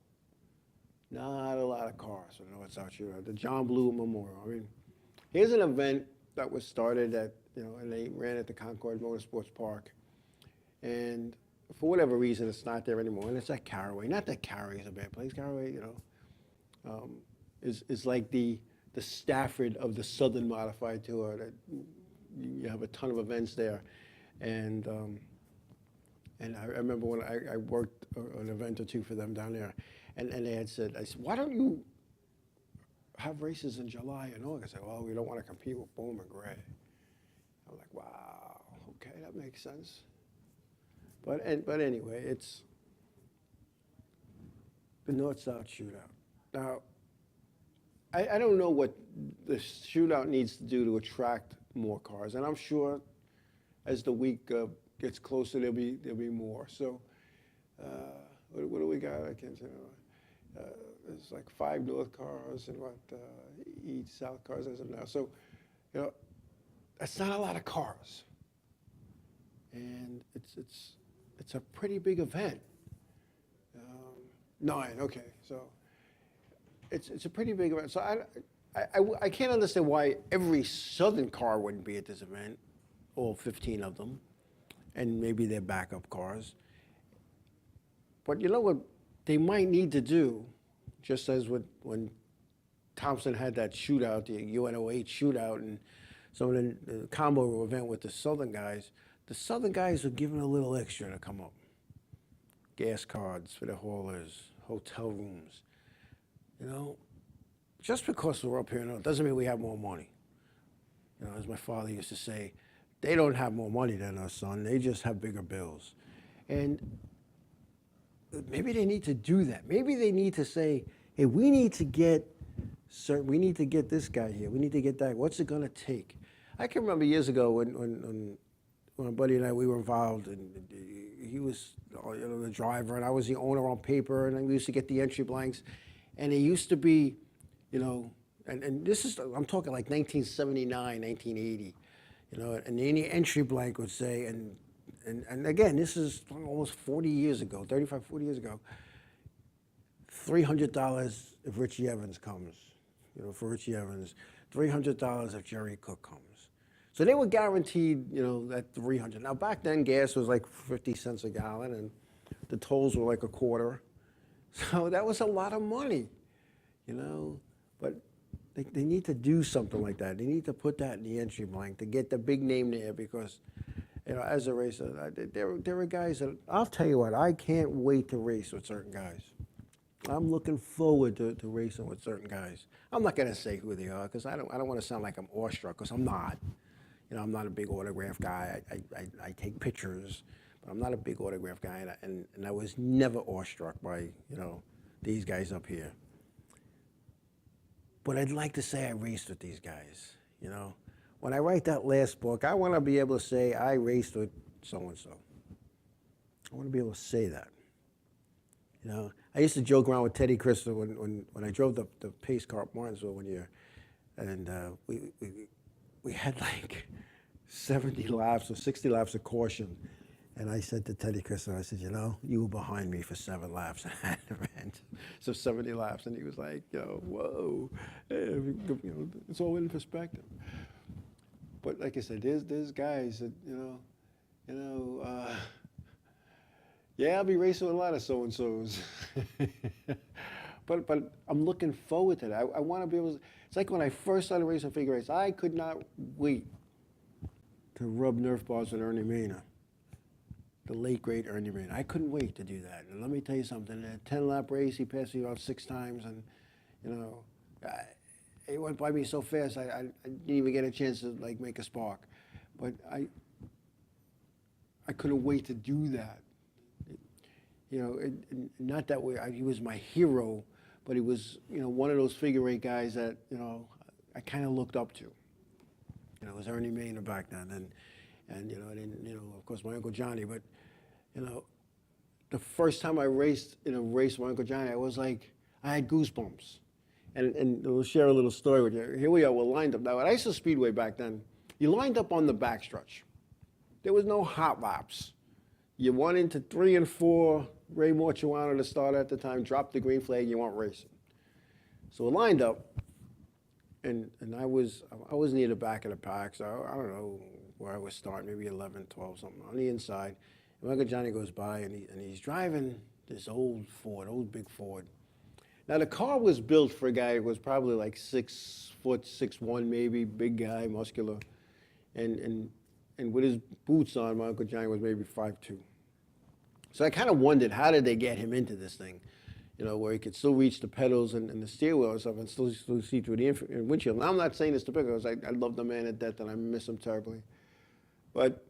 Not a lot of cars for the North-South Shootout. The John Blue Memorial. I mean, here's an event that was started at, and they ran at the Concord Motorsports Park. And for whatever reason, it's not there anymore. And it's at Caraway. Not that Caraway is a bad place. Caraway, is like the Stafford of the Southern Modified Tour. That you have a ton of events there. And I remember when I worked an event or two for them down there. And they had said, I said, "Why don't you have races in July and August?" I said, "Well, we don't want to compete with Bowman Gray." I'm like, wow, okay, that makes sense. But anyway, it's the North-South Shootout. Now, I don't know what the shootout needs to do to attract more cars, and I'm sure as the week gets closer, there'll be more. So, what do we got? I can't tell. There's like 5 North cars and 8 South cars as of now. So, that's not a lot of cars, and it's a pretty big event. 9, okay, so it's a pretty big event. So I can't understand why every Southern car wouldn't be at this event, all 15 of them, and maybe their backup cars. But you know what they might need to do, just as when Thompson had that shootout, the UNOH shootout, and some of the combo event with the Southern guys are giving a little extra to come up. gas cards for the haulers, hotel rooms. You know, just because we're up here now doesn't mean we have more money. You know, as my father used to say, they don't have more money than us, son. They just have bigger bills. And maybe they need to do that. Maybe they need to say, hey, we need to get this guy here. We need to get that. What's it going to take? I can remember years ago when my buddy and I, we were involved, and he was the driver, and I was the owner on paper, and we used to get the entry blanks. And it used to be, and this is, I'm talking like 1979, 1980, and any entry blank would say, and again, this is almost 40 years ago, 35, 40 years ago, $300 if Richie Evans comes, for Richie Evans, $300 if Jerry Cook comes. So they were guaranteed, that 300. Now back then, gas was like 50 cents a gallon, and the tolls were like a quarter. So that was a lot of money, But they need to do something like that. They need to put that in the entry blank to get the big name there, because, as a racer, there are guys that, I'll tell you what, I can't wait to race with certain guys. I'm looking forward to racing with certain guys. I'm not going to say who they are, because I don't want to sound like I'm awestruck, because I'm not. I'm not a big autograph guy. I take pictures, but I'm not a big autograph guy, and I was never awestruck by, these guys up here. But I'd like to say I raced with these guys, When I write that last book, I want to be able to say I raced with so-and-so. I want to be able to say that. I used to joke around with Teddy Crystal when I drove the pace car up Martinsville one year, and we had like 70 laps or 60 laps of caution. And I said to Teddy Crystal, I said, you were behind me for 7 laps. So 70 laps. And he was like, whoa. It's all in perspective. But like I said, there's guys that, yeah, I'll be racing with a lot of so-and-sos. But I'm looking forward to that. I want to be able to, it's like when I first started racing figure eights, I could not wait to rub Nerf bars with Ernie Mena, the late, great Ernie Mena. I couldn't wait to do that. And let me tell you something, in a 10-lap race, he passed me off 6 times, and, it went by me so fast, I didn't even get a chance to, make a spark. But I couldn't wait to do that. Not that way, he was my hero, but he was, one of those figure eight guys that, I kind of looked up to. It was Ernie Mena back then, and of course, my Uncle Johnny. But, the first time I raced in a race with my Uncle Johnny, I was like, I had goosebumps. And we'll share a little story with you. Here we are, we're lined up. Now, at ISO Speedway back then, you lined up on the backstretch. There was no hot laps. You went into 3 and 4. Ray Mortuano, the starter at the time, dropped the green flag, you weren't racing. So we lined up, and I was near the back of the pack, so I don't know where I was starting, maybe 11, 12, something, on the inside. And Uncle Johnny goes by, and he's driving this old big Ford. Now, the car was built for a guy who was probably like 6 foot, 6'1", maybe, big guy, muscular. And with his boots on, my Uncle Johnny was maybe 5'2". So I kind of wondered, how did they get him into this thing? Where he could still reach the pedals and the steering wheel and stuff, and still see through the windshield. Now, I'm not saying this to pick, because I love the man to death, and I miss him terribly. But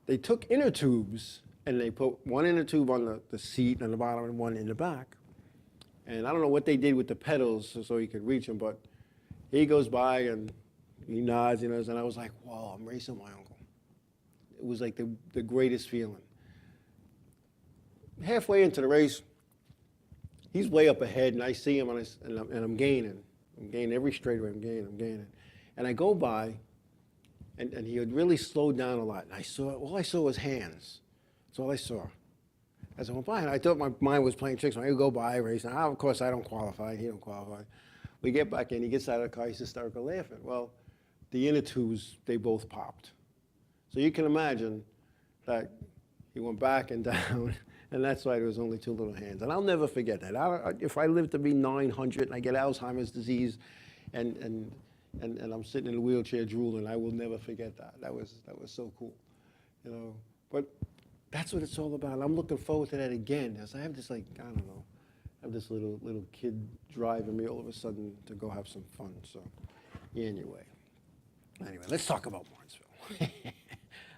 they took inner tubes, and they put one inner tube on the seat on the bottom and one in the back. And I don't know what they did with the pedals so he could reach them, but he goes by, and he nods, and I was like, whoa, I'm racing my uncle. It was like the greatest feeling. Halfway into the race, he's way up ahead, and I see him, and I'm gaining. I'm gaining every straightaway. I'm gaining. And I go by, and he had really slowed down a lot. And all I saw was hands. That's all I saw. As I went by, and I thought my mind was playing tricks. When I go by, race. Now, of course, I don't qualify. He don't qualify. We get back in. He gets out of the car. He's hysterical laughing. Well, the inner tubes, they both popped. So you can imagine that he went back and down. And that's why there was only 2 little hands. And I'll never forget that. If I live to be 900 and I get Alzheimer's disease and I'm sitting in a wheelchair drooling, I will never forget that. That was so cool. But that's what it's all about. I'm looking forward to that again. As I have this, like, I don't know, I have this little kid driving me all of a sudden to go have some fun. So, anyway, let's talk about Barnesville.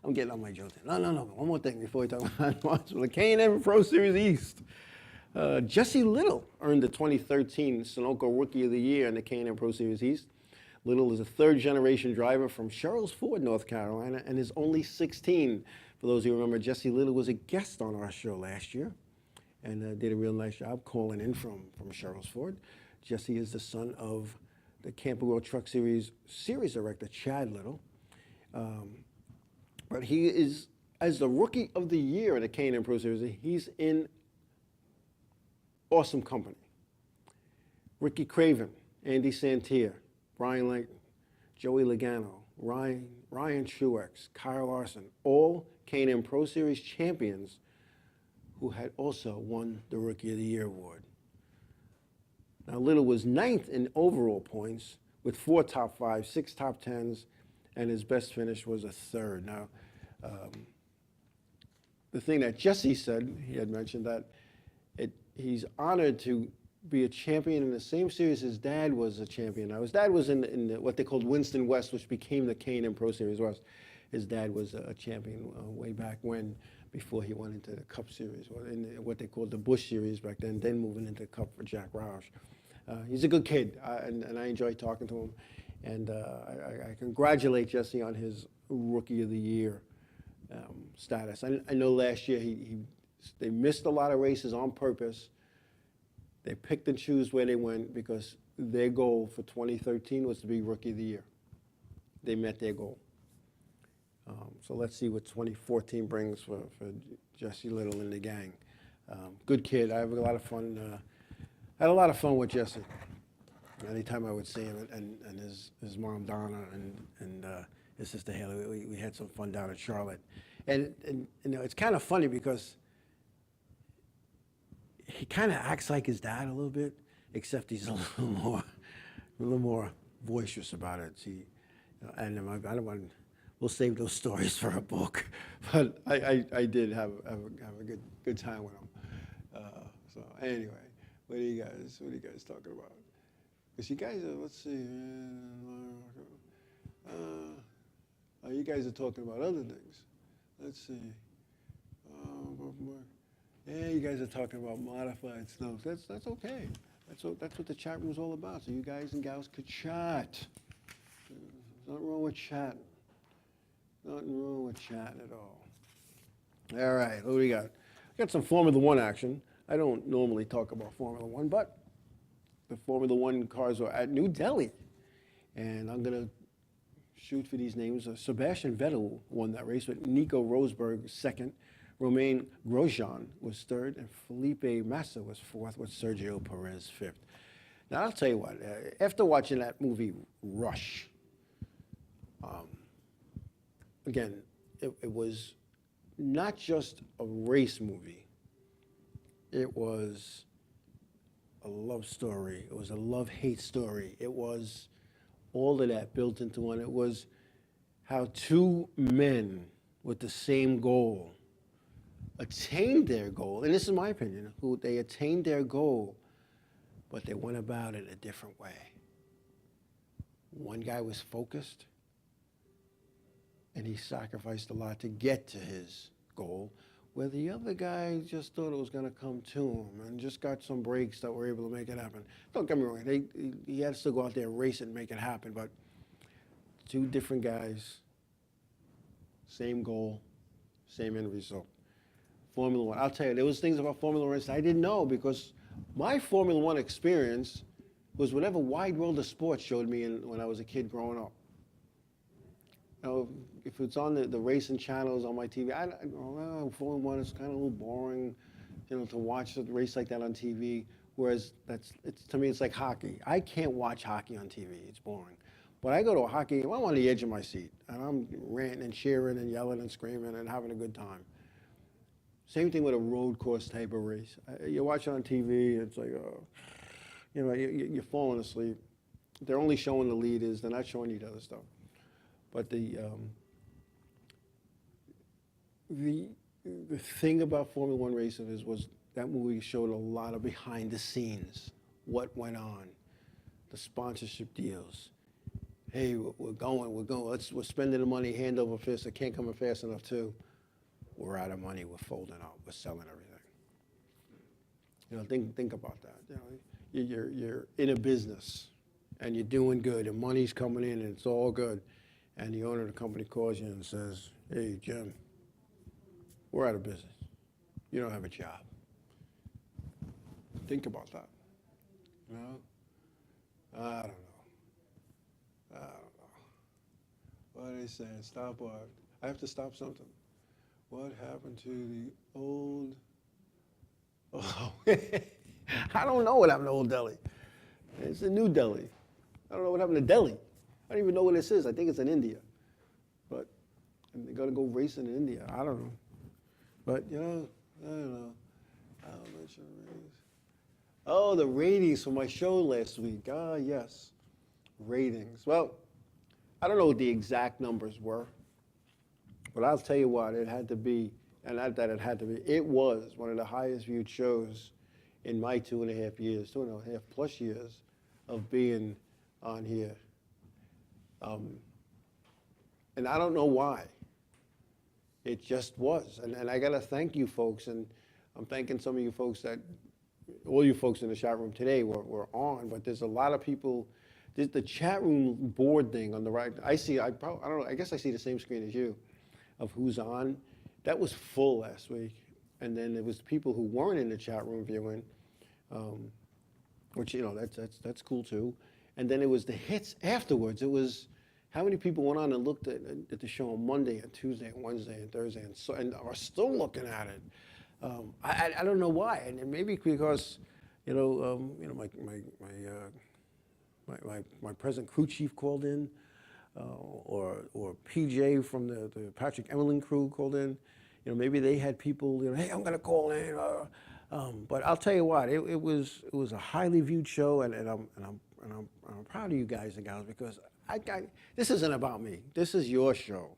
I'm getting on my joke. No. One more thing before we talk about Barnesville. The K&M Pro Series East. Jesse Little earned the 2013 Sunoco Rookie of the Year in the K&M Pro Series East. Little is a third-generation driver from Sherrills Ford, North Carolina, and is only 16. For those who remember, Jesse Little was a guest on our show last year and did a real nice job calling in from Sherrills Ford. Jesse is the son of the Camping World Truck Series director, Chad Little. But he is, as the Rookie of the Year in the K&M Pro Series, he's in awesome company. Ricky Craven, Andy Santier, Brian Layton, Joey Logano, Ryan Truex, Kyle Larson, all K&M Pro Series champions who had also won the Rookie of the Year award. Now, Little was 9th in overall points with 4 top 5s, 6 top 10s, and his best finish was a 3rd. Now, the thing that Jesse said, he had mentioned that he's honored to be a champion in the same series his dad was a champion. Now, his dad was in what they called Winston West, which became the K&M Pro Series West. His dad was a champion way back when, before he went into the Cup Series, or in what they called the Busch Series back then moving into the Cup for Jack Roush. He's a good kid, and I enjoy talking to him. And I congratulate Jesse on his Rookie of the Year status. I know last year they missed a lot of races on purpose. They picked and choose where they went because their goal for 2013 was to be Rookie of the Year. They met their goal. So let's see what 2014 brings for Jesse Little and the gang. Good kid. I have a lot of fun. I had a lot of fun with Jesse. Anytime I would see him, and his mom Donna and his sister Haley, we had some fun down in Charlotte. And you know, it's kind of funny because he kind of acts like his dad a little bit, except he's a little more boisterous about it. See, and I don't want. We'll save those stories for a book, but I did have a good time with him. So anyway, what are you guys talking about? Because you guys are, let's see. You guys are talking about other things. Let's see. Yeah, you guys are talking about modified stuff. That's okay. That's what the chat room's all about. So you guys and gals could chat. There's nothing wrong with chatting. Nothing wrong with chatting at all. All right, what do we got? We got some Formula One action. I don't normally talk about Formula One, but the Formula One cars are at New Delhi. And I'm going to shoot for these names. Sebastian Vettel won that race with Nico Rosberg second. Romain Grosjean was third, and Felipe Massa was fourth, with Sergio Perez fifth. Now, I'll tell you what, after watching that movie, Rush, again, it was not just a race movie. It was a love story. It was a love-hate story. It was all of that built into one. It was how two men with the same goal attained their goal, and this is my opinion, who they attained their goal, but they went about it a different way. One guy was focused, and he sacrificed a lot to get to his goal, where the other guy just thought it was going to come to him and just got some breaks that were able to make it happen. Don't get me wrong, he had to still go out there and race it and make it happen, but two different guys, same goal, same end result. Formula One. I'll tell you, there was things about Formula One I didn't know, because my Formula One experience was whatever Wide World of Sports showed me when I was a kid growing up. You know, if it's on the racing channels on my TV, Formula One is kind of a little boring, you know, to watch a race like that on TV. Whereas to me, it's like hockey. I can't watch hockey on TV. It's boring. But I go to a hockey, I'm on the edge of my seat, and I'm ranting and cheering and yelling and screaming and having a good time. Same thing with a road course type of race. You watch it on TV, it's like, you know, you're falling asleep. They're only showing the leaders. They're not showing you the other stuff. But the the thing about Formula One racing was that movie showed a lot of behind the scenes, what went on, the sponsorship deals. Hey, we're going. We're spending the money hand over fist. It can't come in fast enough too. We're out of money. We're folding out. We're selling everything. You know, think about that. You know, you're in a business, and you're doing good, and money's coming in, and it's all good, and the owner of the company calls you and says, "Hey, Jim, we're out of business. You don't have a job." Think about that. You know? I don't know. What are they saying? Stop what? I have to stop something. What happened to the old? Oh, I don't know what happened to Old Delhi. It's a new Delhi. I don't know what happened to Delhi. I don't even know what this is. I think it's in India. But they're going to go racing in India. I don't know. But, you know, I don't know. How much ratings? Oh, the ratings for my show last week. Ah, yes. Ratings. Well, I don't know what the exact numbers were, but I'll tell you what, it had to be, and not that it had to be, it was one of the highest viewed shows in my 2.5 years, 2.5 plus years of being on here. And I don't know why. It just was. And I got to thank you folks, and I'm thanking some of you folks that, all you folks in the chat room today were on, but there's a lot of people. The chat room board thing on the right, I don't know, I guess I see the same screen as you of who's on. That was full last week. And then there was people who weren't in the chat room viewing, which, you know, that's cool too. And then it was the hits afterwards. It was how many people went on and looked at the show on Monday and Tuesday and Wednesday and Thursday and are still looking at it. I don't know why. And maybe because, my present crew chief called in, or PJ from the Patrick Emmerling crew called in. You know, maybe they had people. You know, hey, I'm going to call in. But I'll tell you what, it was a highly viewed show, and I'm proud of you guys and gals because this isn't about me. This is your show.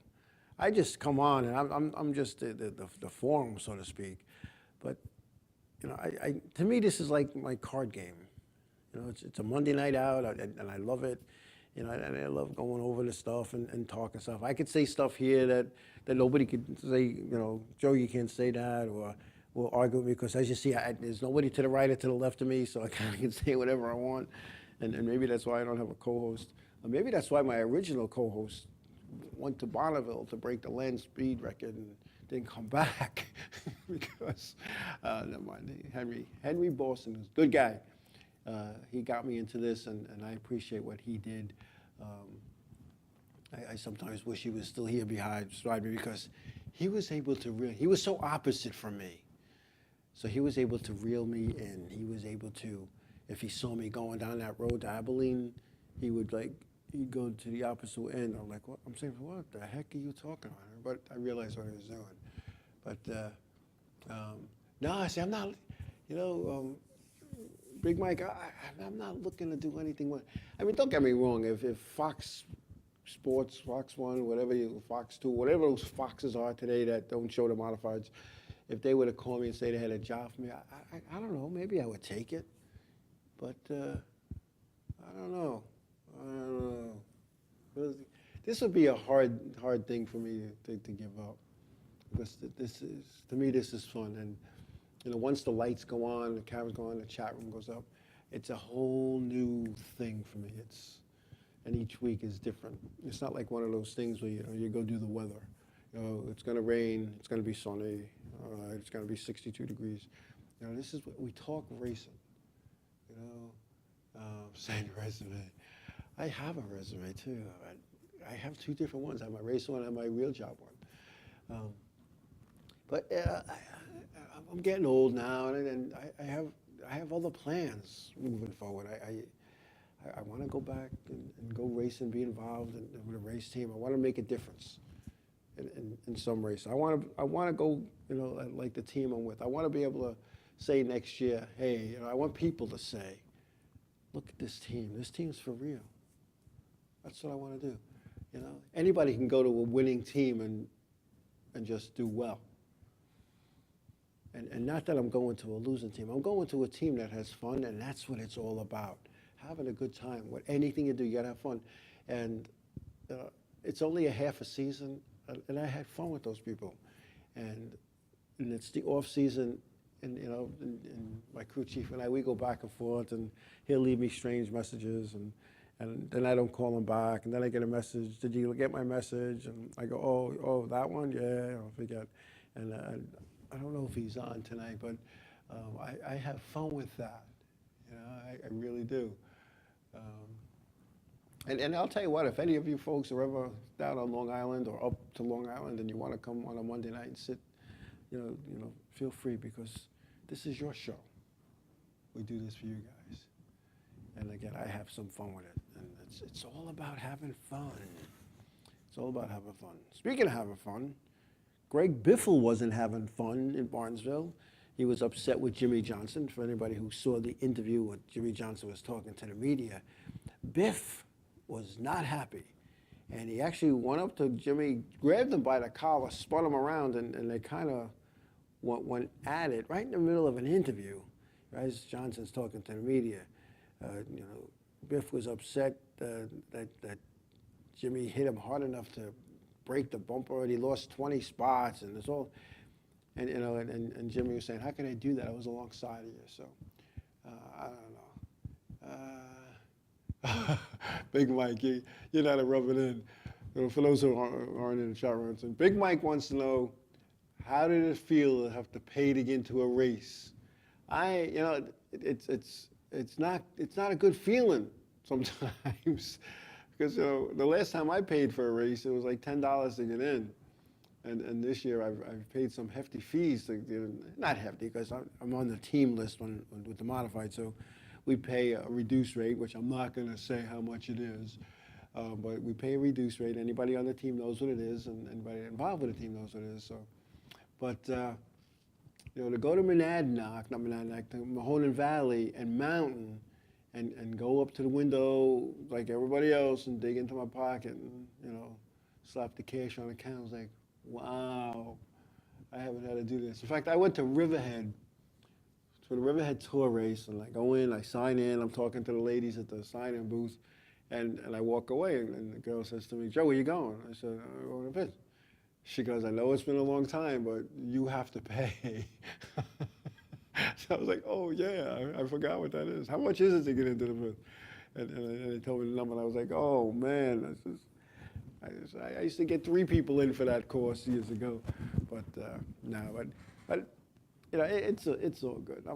I just come on and I'm just the forum, so to speak. But you know, to me this is like my card game. You know, it's a Monday night out, and I love it. You know, and I love going over the stuff and talking stuff. I could say stuff here that nobody could say. You know, Joe, you can't say that, or we'll argue with me because, as you see, there's nobody to the right or to the left of me, so I kind of can say whatever I want. And maybe that's why I don't have a co-host. Or maybe that's why my original co-host went to Bonneville to break the land speed record and didn't come back because, never mind, Henry Boston is a good guy. He got me into this, and I appreciate what he did. I sometimes wish he was still here beside me because he was able to he was so opposite from me. So he was able to reel me in. He was able to, if he saw me going down that road to Abilene, he'd go to the opposite end. I'm like, what? I'm saying, what the heck are you talking about? But I realized what he was doing. But no, I say, I'm not, Big Mike, I'm not looking to do anything. I mean, don't get me wrong. If Fox Sports, Fox 1, Fox 2, whatever those Foxes are today that don't show the modifieds, if they were to call me and say they had a job for me, I don't know. Maybe I would take it. But I don't know. This would be a hard thing for me to give up. Because to me, this is fun. And once the lights go on, the cameras go on, the chat room goes up, it's a whole new thing for me. And each week is different. It's not like one of those things where you go do the weather. It's going to rain, it's going to be sunny, it's going to be 62 degrees. This is what we talk racing. Saying resume. I have a resume too. I have two different ones. I have my race one and my real job one. But I'm getting old now, and I have other plans moving forward. I want to go back and go race and be involved with a race team. I want to make a difference in some race. I want to go, like the team I'm with. I want to be able to say next year, hey, I want people to say, look at this team. This team's for real. That's what I want to do. Anybody can go to a winning team and just do well. And not that I'm going to a losing team. I'm going to a team that has fun, and that's what it's all about. Having a good time. What anything you do, you gotta have fun. And it's only a half a season, and I had fun with those people. And it's the off season, and and my crew chief and I, we go back and forth, and he'll leave me strange messages, and then I don't call him back, and then I get a message. Did you get my message? And I go, oh, that one, yeah, I'll forget. And I don't know if he's on tonight, but I have fun with that. I really do. And I'll tell you what, if any of you folks are ever down on Long Island or up to Long Island and you want to come on a Monday night and sit, feel free, because this is your show. We do this for you guys. And again, I have some fun with it. And it's all about having fun. It's all about having fun. Speaking of having fun, Greg Biffle wasn't having fun in Barnesville. He was upset with Jimmy Johnson. For anybody who saw the interview when Jimmy Johnson was talking to the media, Biff was not happy. And he actually went up to Jimmy, grabbed him by the collar, spun him around, and they kind of went at it right in the middle of an interview. As Johnson's talking to the media, Biff was upset that Jimmy hit him hard enough to break the bumper, and he lost 20 spots, and it's all, and Jimmy was saying, how can I do that? I was alongside of you, so I don't know. Big Mike, you're not a rub it in. For those who aren't in the chat room, Big Mike wants to know, how did it feel to have to pay to get into a race? It's not a good feeling sometimes. Because the last time I paid for a race, it was like $10 to get in, and this year I've paid some hefty fees. Not hefty, because I'm on the team list with the modified, so we pay a reduced rate, which I'm not going to say how much it is, but we pay a reduced rate. Anybody on the team knows what it is, and anybody involved with the team knows what it is. So, but to go to Monadnock, not Monadnock, to Mahoning Valley and Mountain. And go up to the window like everybody else and dig into my pocket and, slap the cash on the account. I was like, wow, I haven't had to do this. In fact, I went to Riverhead, for the Riverhead tour race, and I go in, I sign in, I'm talking to the ladies at the sign-in booth, and I walk away, and the girl says to me, Joe, where you going? I said, I'm going to Pitt. She goes, I know it's been a long time, but you have to pay. So I was like, oh, yeah, I forgot what that is. How much is it to get into the booth? And they told me the number, and I was like, oh, man. I used to get 3 people in for that course years ago. But it's all good.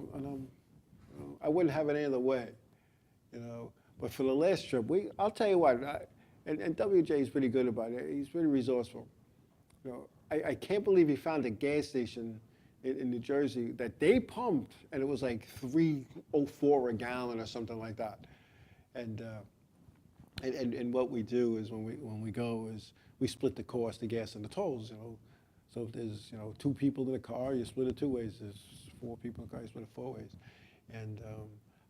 I wouldn't have it any other way, But for the last trip, I'll tell you what, and WJ is pretty good about it. He's pretty resourceful. I can't believe he found a gas station in New Jersey that they pumped, and it was like $3.04 a gallon or something like that. And what we do is when we go is we split the cost, the gas and the tolls. So if there's 2 people in the car, you split it 2 ways. There's 4 people in the car, you split it 4 ways. And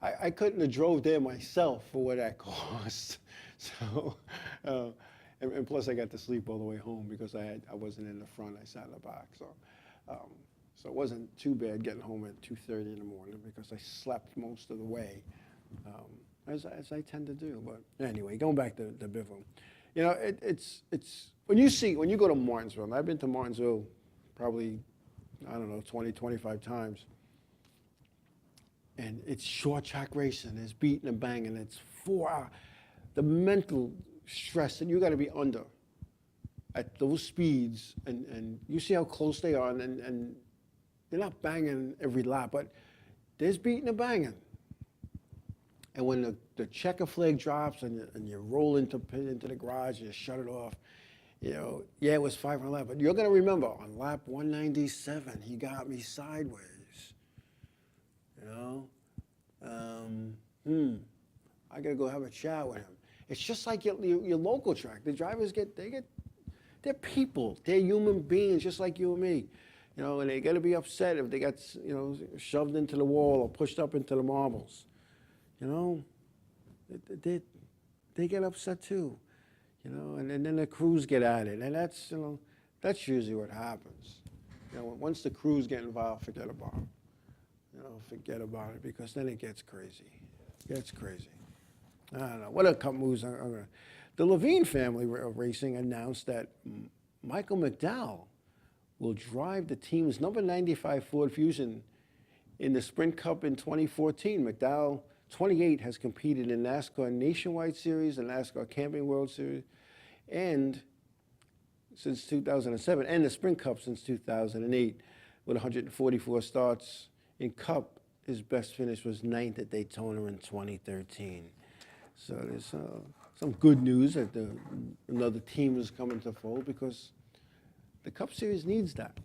I couldn't have drove there myself for what that cost. So and plus I got to sleep all the way home because I wasn't in the front, I sat in the back. So it wasn't too bad getting home at 2:30 in the morning because I slept most of the way, as I tend to do. But anyway, going back to Biffle, it's when you go to Martinsville, and I've been to Martinsville probably, 20, 25 times, and it's short track racing, it's beating and banging, it's 4 hours. The mental stress that you got to be under at those speeds, and you see how close they are, and they're not banging every lap, but there's beating and banging. And when the checker flag drops and you roll into the garage, you shut it off, it was 5 on lap, but you're going to remember on lap 197, he got me sideways. I got to go have a chat with him. It's just like your local track. The drivers they're people. They're human beings just like you and me. And they got to be upset if they got, shoved into the wall or pushed up into the marbles. They get upset too, and then the crews get at it, and that's usually what happens. You know, once the crews get involved, forget about it. You know, forget about it, because then it gets crazy. It gets crazy. I don't know. What a couple moves. The Levine family of racing announced that Michael McDowell will drive the team's number 95 Ford Fusion in the Sprint Cup in 2014. McDowell, 28, has competed in NASCAR Nationwide Series, the NASCAR Camping World Series, and since 2007, and the Sprint Cup since 2008, with 144 starts in Cup. His best finish was 9th at Daytona in 2013. So there's some good news that another team is coming to fold, because the Cup Series needs that.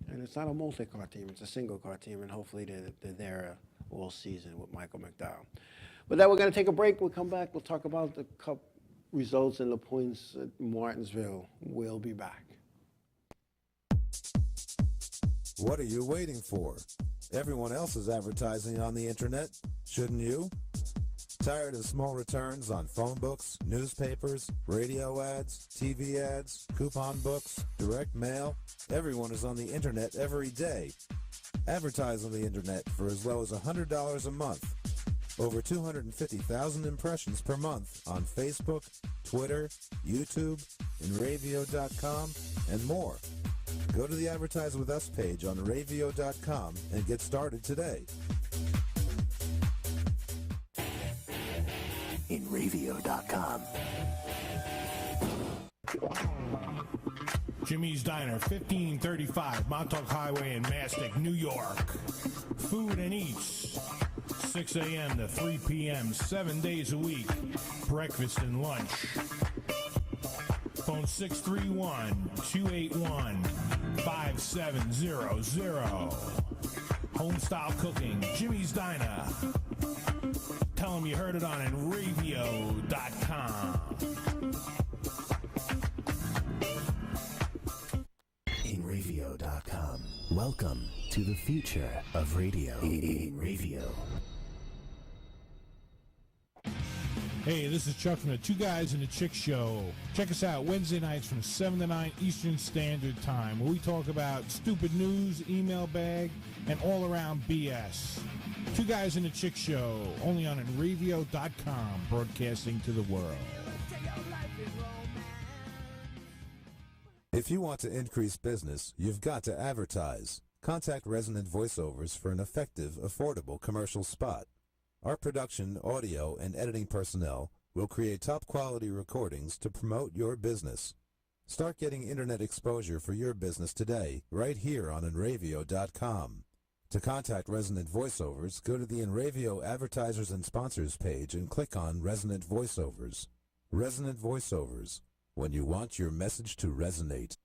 And it's not a multi-car team, it's a single-car team, and hopefully they're there all season with Michael McDowell. With that, we're going to take a break. We'll come back. We'll talk about the Cup results and the points at Martinsville. We'll be back. What are you waiting for? Everyone else is advertising on the internet. Shouldn't you? Tired of small returns on phone books, newspapers, radio ads, TV ads, coupon books, direct mail? Everyone is on the internet every day. Advertise on the internet for as low as $100 a month. Over 250,000 impressions per month on Facebook, Twitter, YouTube, Enravio.com, and more. Go to the Advertise With Us page on Enravio.com and get started today. Enravio.com. Jimmy's Diner, 1535 Montauk Highway in Mastic, New York. Food and Eats, 6 a.m. to 3 p.m., 7 days a week. Breakfast and lunch. Phone 631-281-5700. Home-style cooking, Jimmy's Diner. Tell them you heard it on Enravio.com. Enravio.com. Welcome to the future of radio. Enravio. Hey, this is Chuck from the Two Guys and a Chick Show. Check us out Wednesday nights from 7 to 9 Eastern Standard Time, where we talk about stupid news, email bag, and all-around BS. Two Guys and a Chick Show, only on Enravio.com, broadcasting to the world. If you want to increase business, you've got to advertise. Contact Resonant Voiceovers for an effective, affordable commercial spot. Our production, audio, and editing personnel will create top-quality recordings to promote your business. Start getting internet exposure for your business today, right here on Enravio.com. To contact Resonant Voiceovers, go to the Enravio Advertisers and Sponsors page and click on Resonant Voiceovers. Resonant Voiceovers, when you want your message to resonate.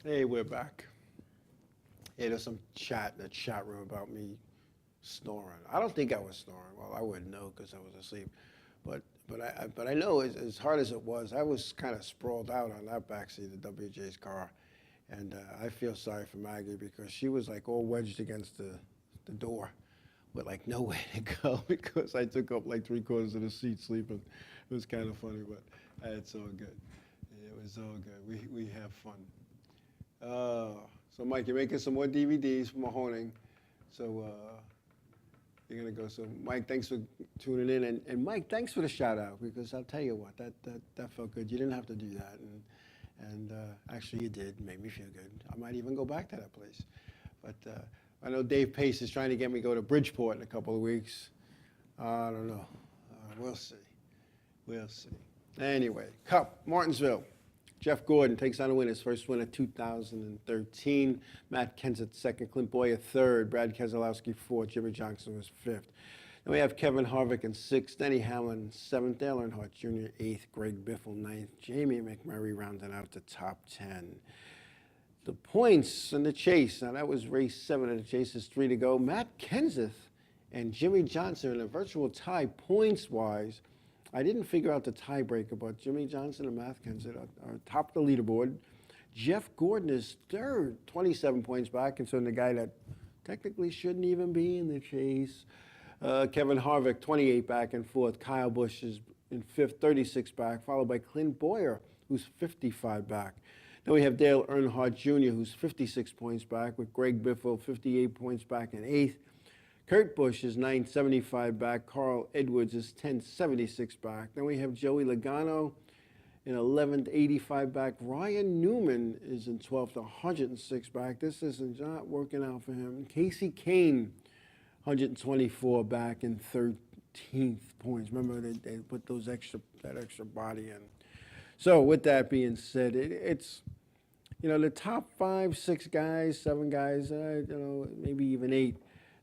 Hey, we're back. Hey, there's some chat in the chat room about me snoring. I don't think I was snoring. Well, I wouldn't know because I was asleep. But I know as hard as it was, I was kind of sprawled out on that backseat of WJ's car. And I feel sorry for Maggie, because she was like all wedged against the door with like nowhere to go, because I took up like 3/4 of the seat sleeping. It was kind of funny, but it's all good. It was all good. We have fun. So Mike, you're making some more DVDs for Mahoning. So you're gonna go. So Mike, thanks for tuning in, and Mike, thanks for the shout out, because I'll tell you what, that felt good. You didn't have to do that, and actually you did. Made me feel good. I might even go back to that place. But I know Dave Pace is trying to get me to go to Bridgeport in a couple of weeks. I don't know. We'll see. We'll see. Anyway, Cup, Martinsville. Jeff Gordon takes on a win, his first win of 2013. Matt Kenseth second, Clint Boyer third, Brad Keselowski fourth, Jimmy Johnson was fifth. Then we have Kevin Harvick in sixth, Denny Hamlin seventh, Dale Earnhardt Jr. eighth, Greg Biffle ninth, Jamie McMurray rounding out the top 10. The points in the chase, now that was race 7 of the chase, is 3 to go. Matt Kenseth and Jimmy Johnson in a virtual tie points-wise. I didn't figure out the tiebreaker, but Jimmy Johnson and Matt Kenseth are top of the leaderboard. Jeff Gordon is third, 27 points back, considering the guy that technically shouldn't even be in the chase. Kevin Harvick, 28 back in fourth. Kyle Busch is in fifth, 36 back, followed by Clint Boyer, who's 55 back. Then we have Dale Earnhardt Jr., who's 56 points back, with Greg Biffle, 58 points back in eighth. Kurt Busch is 975 back. Carl Edwards is 1076 back. Then we have Joey Logano in 11th, 85 back. Ryan Newman is in 12th, 106 back. This isn't not working out for him. Casey Kane, 124 back in 13th points. Remember, they put that extra body in. So with that being said, it's, the top 5, 6 guys, 7 guys, maybe even 8,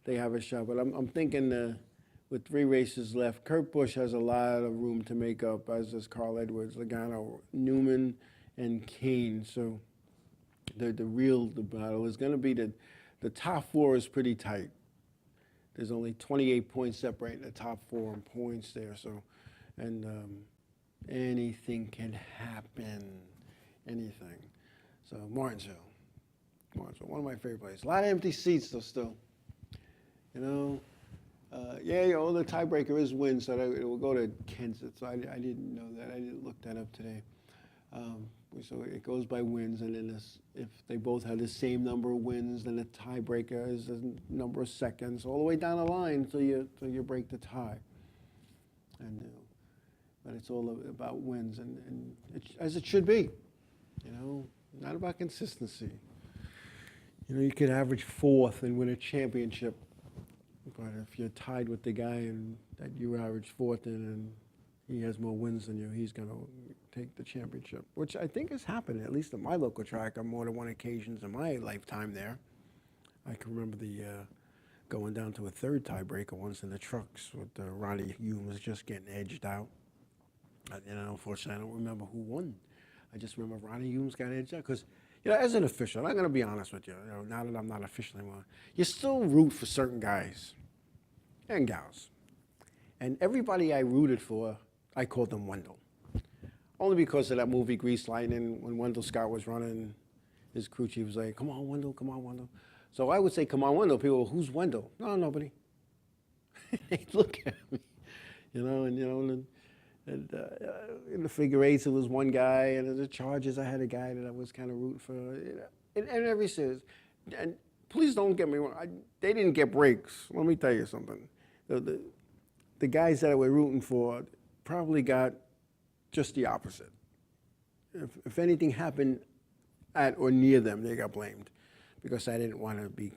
they have a shot. But I'm thinking with 3 races left, Kurt Busch has a lot of room to make up, as does Carl Edwards, Logano, Newman, and Kane. So the battle is going to be the top 4 is pretty tight. There's only 28 points separating the top 4 in points there. So, and anything can happen, anything. So Martinsville, one of my favorite places. A lot of empty seats though still. The tiebreaker is wins, so it will go to Kenseth. So I didn't know that. I didn't look that up today. So it goes by wins, and then if they both have the same number of wins, then the tiebreaker is the number of seconds all the way down the line until you break the tie. And but it's all about wins, and as it should be. Not about consistency. You could average 4th and win a championship. But if you're tied with the guy and that you average 4th in and he has more wins than you, he's going to take the championship, which I think has happened, at least at my local track, on more than one occasions in my lifetime there. I can remember going down to a 3rd tiebreaker once in the trucks with Ronnie Humes just getting edged out. And unfortunately, I don't remember who won. I just remember Ronnie Humes got edged out because, as an official, I'm going to be honest with you, now that I'm not official anymore, you still root for certain guys and gals. And everybody I rooted for, I called them Wendell. Only because of that movie Grease Lightning, when Wendell Scott was running, his crew chief was like, come on, Wendell, come on, Wendell. So I would say, come on, Wendell. People, who's Wendell? No, nobody. They'd look at me, and in the figure 8s, it was one guy, and in the Chargers, I had a guy that I was kind of rooting for. In every series. And please don't get me wrong, they didn't get breaks. Let me tell you something. The guys that I were rooting for probably got just the opposite. If anything happened at or near them, they got blamed because I didn't want to be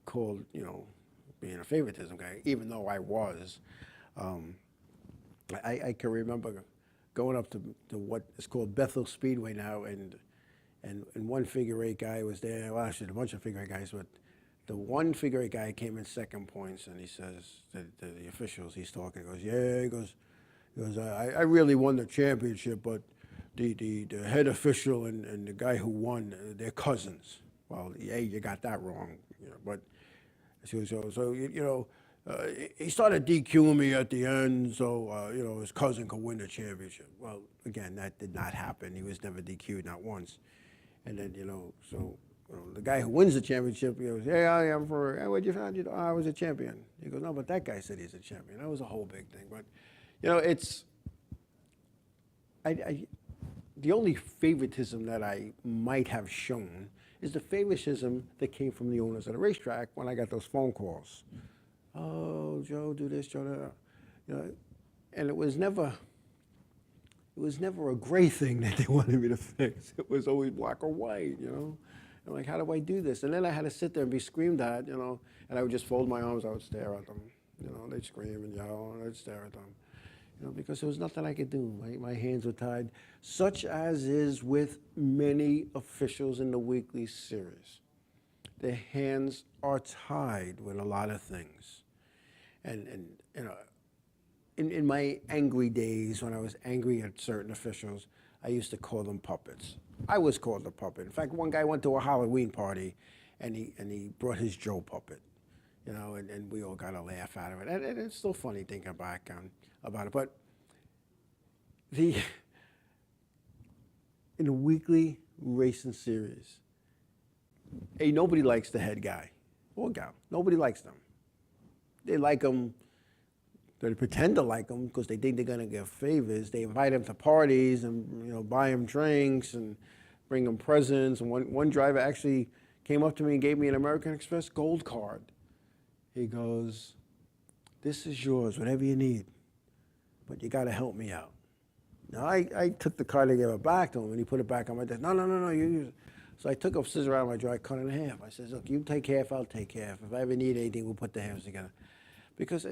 called, being a favoritism guy, even though I was. I can remember going up to what is called Bethel Speedway now, and one figure 8 guy was there. Well, actually, a bunch of figure 8 guys, but the one figure 8 guy came in 2nd points, and he says to the officials, he's talking, he goes, I really won the championship, but the head official and the guy who won, they're cousins. Well, you got that wrong, but so he started DQing me at the end, so his cousin could win the championship. Well, again, that did not happen. He was never DQ'd, not once. And then the guy who wins the championship, he goes, hey, what'd you find? I was a champion. He goes, no, but that guy said he's a champion. That was a whole big thing. But it's the only favoritism that I might have shown is the favoritism that came from the owners of the racetrack when I got those phone calls. Oh, Joe, do this, Joe, that. And it was never a gray thing that they wanted me to fix. It was always black or white, I'm like, how do I do this? And then I had to sit there and be screamed at, and I would just fold my arms, I would stare at them. They'd scream and yell, and I'd stare at them. Because there was nothing I could do. My hands were tied, such as is with many officials in the weekly series. Their hands are tied with a lot of things. And in my angry days, when I was angry at certain officials, I used to call them puppets. I was called a puppet. In fact, one guy went to a Halloween party, and he brought his Joe puppet, and we all got a laugh out of it. And it's still funny thinking back about it. But in the weekly racing series, nobody likes the head guy or gal. Nobody likes them. They like them. They pretend to like them because they think they're going to get favors. They invite them to parties and buy them drinks and bring them presents. And one driver actually came up to me and gave me an American Express Gold card. He goes, "This is yours, whatever you need, but you got to help me out." Now I took the card and gave it back to him, and he put it back on my desk. No, you use it. So I took a scissor out of my drawer, I cut it in half. I said, "Look, you take half, I'll take half. If I ever need anything, we'll put the halves together." Because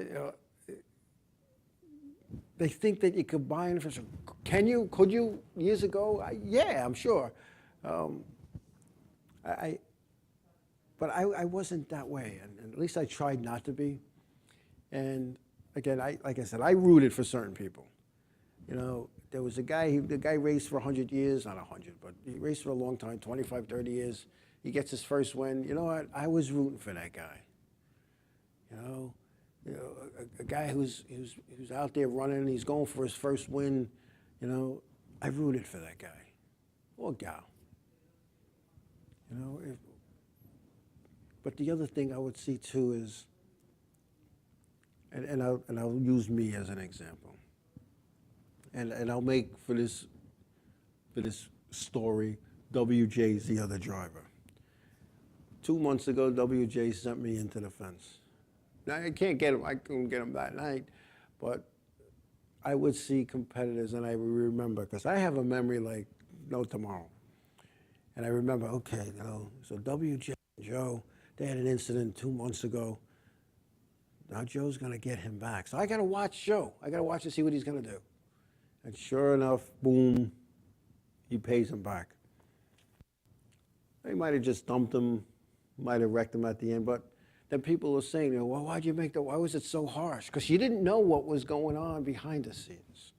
they think that you could buy an official. Could you, years ago? Yeah, I'm sure. But I wasn't that way, and at least I tried not to be. And again, like I said, I rooted for certain people. There was a guy, the guy raced for 100 years, not 100, but he raced for a long time, 25, 30 years. He gets his first win. You know what? I was rooting for that guy. A guy who's out there running, he's going for his first win. I rooted for that guy or gal. But the other thing I would see too is, and I'll use me as an example. And I'll make for this story, WJ's the other driver. 2 months ago, WJ sent me into the fence. Now I couldn't get him that night, but I would see competitors and I would remember, because I have a memory like no tomorrow. And I remember, okay, so WJ and Joe, they had an incident 2 months ago. Now Joe's gonna get him back. So I gotta watch Joe. I gotta watch to see what he's gonna do. And sure enough, boom, he pays him back. They might have just dumped him, might have wrecked him at the end, but then people are saying, well, why was it so harsh? Because you didn't know what was going on behind the scenes.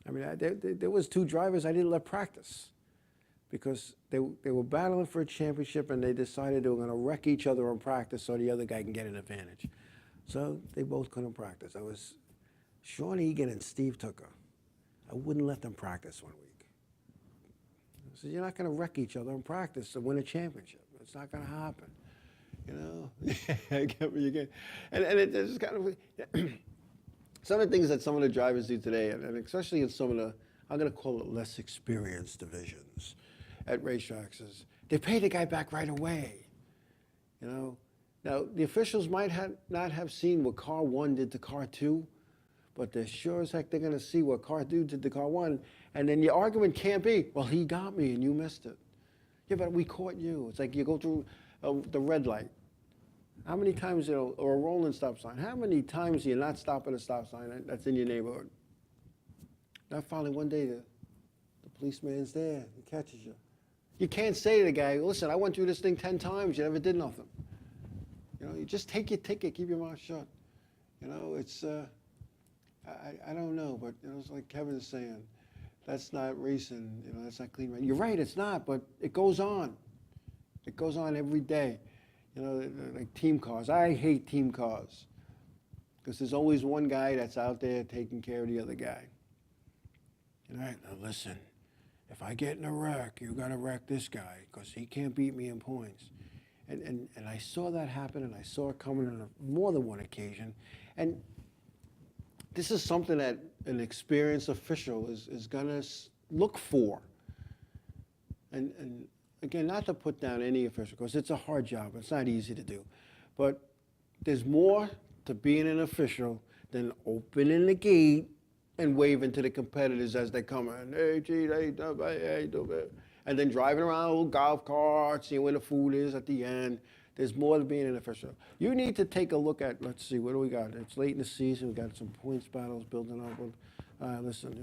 There was 2 drivers I didn't let practice because they were battling for a championship and they decided they were going to wreck each other in practice so the other guy can get an advantage. So they both couldn't practice. I was Sean Egan and Steve Tooker. I wouldn't let them practice 1 week. I said, you're not going to wreck each other in practice to win a championship. It's not going to happen. I get what you get. And it's kind of, some of the things that some of the drivers do today, and especially in some of the, I'm going to call it less experienced divisions at racetracks, is they pay the guy back right away. Now, the officials might not have seen what car 1 did to car 2, but they're sure as heck they're going to see what car 2 did to car 1. And then your argument can't be, well, he got me and you missed it. Yeah, but we caught you. It's like you go through the red light. How many times, or a rolling stop sign, how many times do you not stop at a stop sign that's in your neighborhood? Now finally one day the policeman's there, he catches you. You can't say to the guy, listen, I went through this thing 10 times, you never did nothing. You just take your ticket, keep your mouth shut. It's, I don't know, but it's like Kevin's saying, that's not racing, that's not clean racing. You're right, it's not, but it goes on. It goes on every day. Like team cars. I hate team cars because there's always one guy that's out there taking care of the other guy. All right, now listen, if I get in a wreck, you got to wreck this guy because he can't beat me in points. And I saw that happen, and I saw it coming on more than one occasion. And this is something that an experienced official is going to look for. And again, not to put down any official, because it's a hard job. It's not easy to do. But there's more to being an official than opening the gate and waving to the competitors as they come in. Hey, gee, hey, and then driving around little golf carts, seeing where the food is at the end. There's more to being an official. You need to take a look at, let's see, what do we got? It's late in the season. We got some points battles building up. Listen,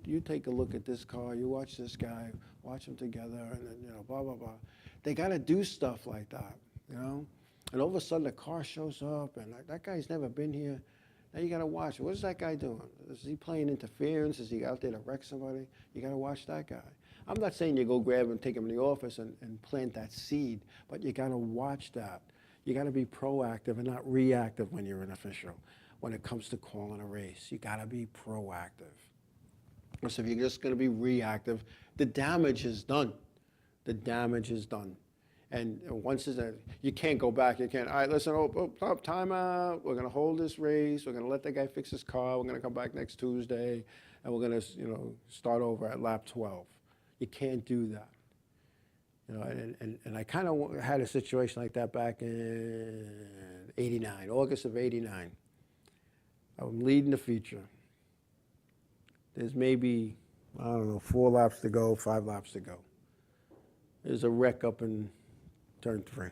you take a look at this car. You watch this guy. Watch them together, and then, blah, blah, blah. They got to do stuff like that, And all of a sudden, the car shows up, and that guy's never been here. Now you got to watch. What is that guy doing? Is he playing interference? Is he out there to wreck somebody? You got to watch that guy. I'm not saying you go grab him, take him in the office, and plant that seed, but you got to watch that. You got to be proactive and not reactive when you're an official. When it comes to calling a race, you got to be proactive. So if you're just going to be reactive, the damage is done. The damage is done. And once it's you can't go back. You can't, all right, listen, stop, time out. We're going to hold this race. We're going to let the guy fix his car. We're going to come back next Tuesday, and we're going to, start over at lap 12. You can't do that. And I kind of had a situation like that back in '89, August of '89. I'm leading the feature. There's maybe, 4 laps to go, 5 laps to go. There's a wreck up in turn 3.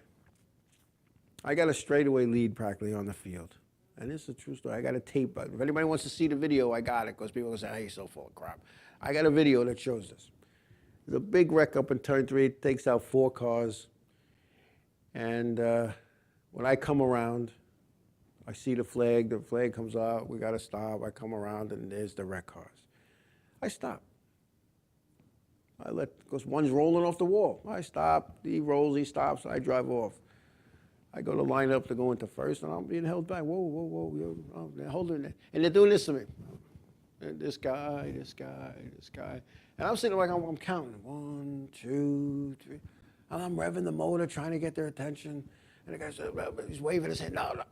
I got a straightaway lead practically on the field. And this is a true story. I got a tape. If anybody wants to see the video, I got it, because people will say, hey, you're so full of crap. I got a video that shows this. There's a big wreck up in turn 3. It takes out 4 cars. And when I come around, I see the flag comes out, we got to stop. I come around, and there's the wreck cars. I stop. Because one's rolling off the wall. I stop, he rolls, he stops, I drive off. I go to line up to go into first, and I'm being held back. Whoa, they're holding it. And they're doing this to me. And this guy. And I'm sitting like I'm counting. 1, 2, 3. And I'm revving the motor, trying to get their attention. And the guy said, he's waving his hand, no,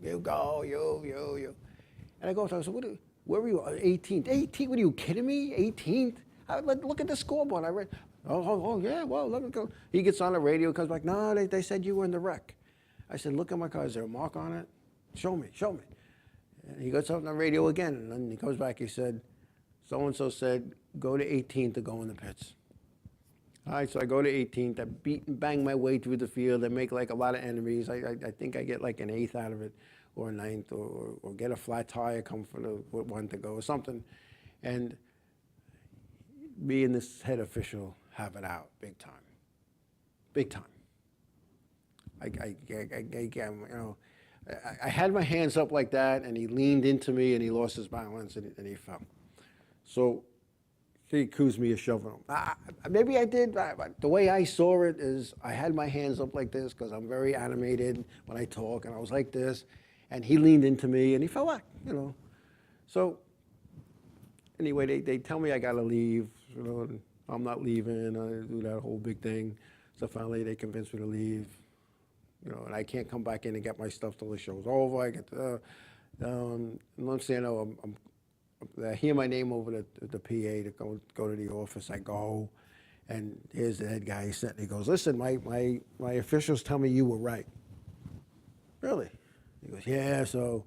you go, you. And I go, so where were you? 18th. 18th? What are you kidding me? 18th? Look at the scoreboard. I read, oh, yeah, well, let me go. He gets on the radio, comes back, no, they said you were in the wreck. I said, look at my car, is there a mark on it? Show me. And he goes up on the radio again, and then he comes back, he said, so-and-so said, go to 18th to go in the pits. All right, so I go to 18th, I beat and bang my way through the field, I make like a lot of enemies. I think I get like an 8th out of it, or a 9th, or get a flat tire, come for the one to go, or something. And me and this head official have it out, big time. Big time. I had my hands up like that, and he leaned into me, and he lost his balance, and he fell. So he accused me of shoving him. Maybe I did. The way I saw it is I had my hands up like this, because I'm very animated when I talk, and I was like this, and he leaned into me, and he fell back, So anyway, they tell me I got to leave, and I'm not leaving. I do that whole big thing. So finally, they convinced me to leave. And I can't come back in and get my stuff till the show's over. I get I'm saying, I hear my name over the PA to go to the office. I go, and here's the head guy. He's sitting. He goes, listen, my officials tell me you were right. Really? He goes, yeah. So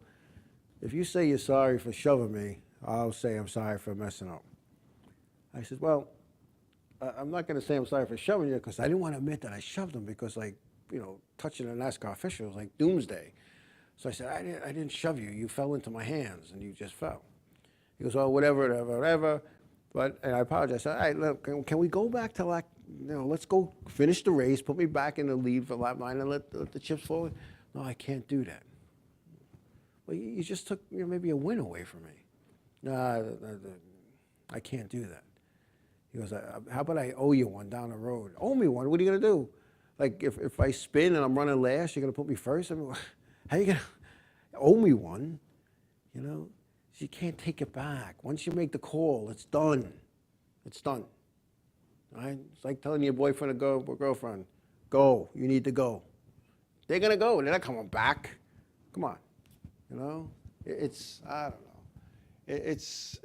if you say you're sorry for shoving me, I'll say I'm sorry for messing up. I said, well, I'm not going to say I'm sorry for shoving you, because I didn't want to admit that I shoved him, because touching a NASCAR official is like doomsday. So I said, I didn't shove you. You fell into my hands, and you just fell. He goes, oh, whatever. And I apologized. I said, all right, look, can we go back to let's go finish the race, put me back in the lead for lap 9, and let the chips fall? No, I can't do that. Well, you just took maybe a win away from me. No, I can't do that. He goes, how about I owe you one down the road? Owe me one? What are you going to do? Like, if I spin and I'm running last, you're going to put me first? I mean, how are you going to owe me one? You can't take it back. Once you make the call, it's done. It's done. All right? It's like telling your boyfriend or girlfriend, go. You need to go. They're going to go. They're not coming back. Come on. It's, I don't know. It's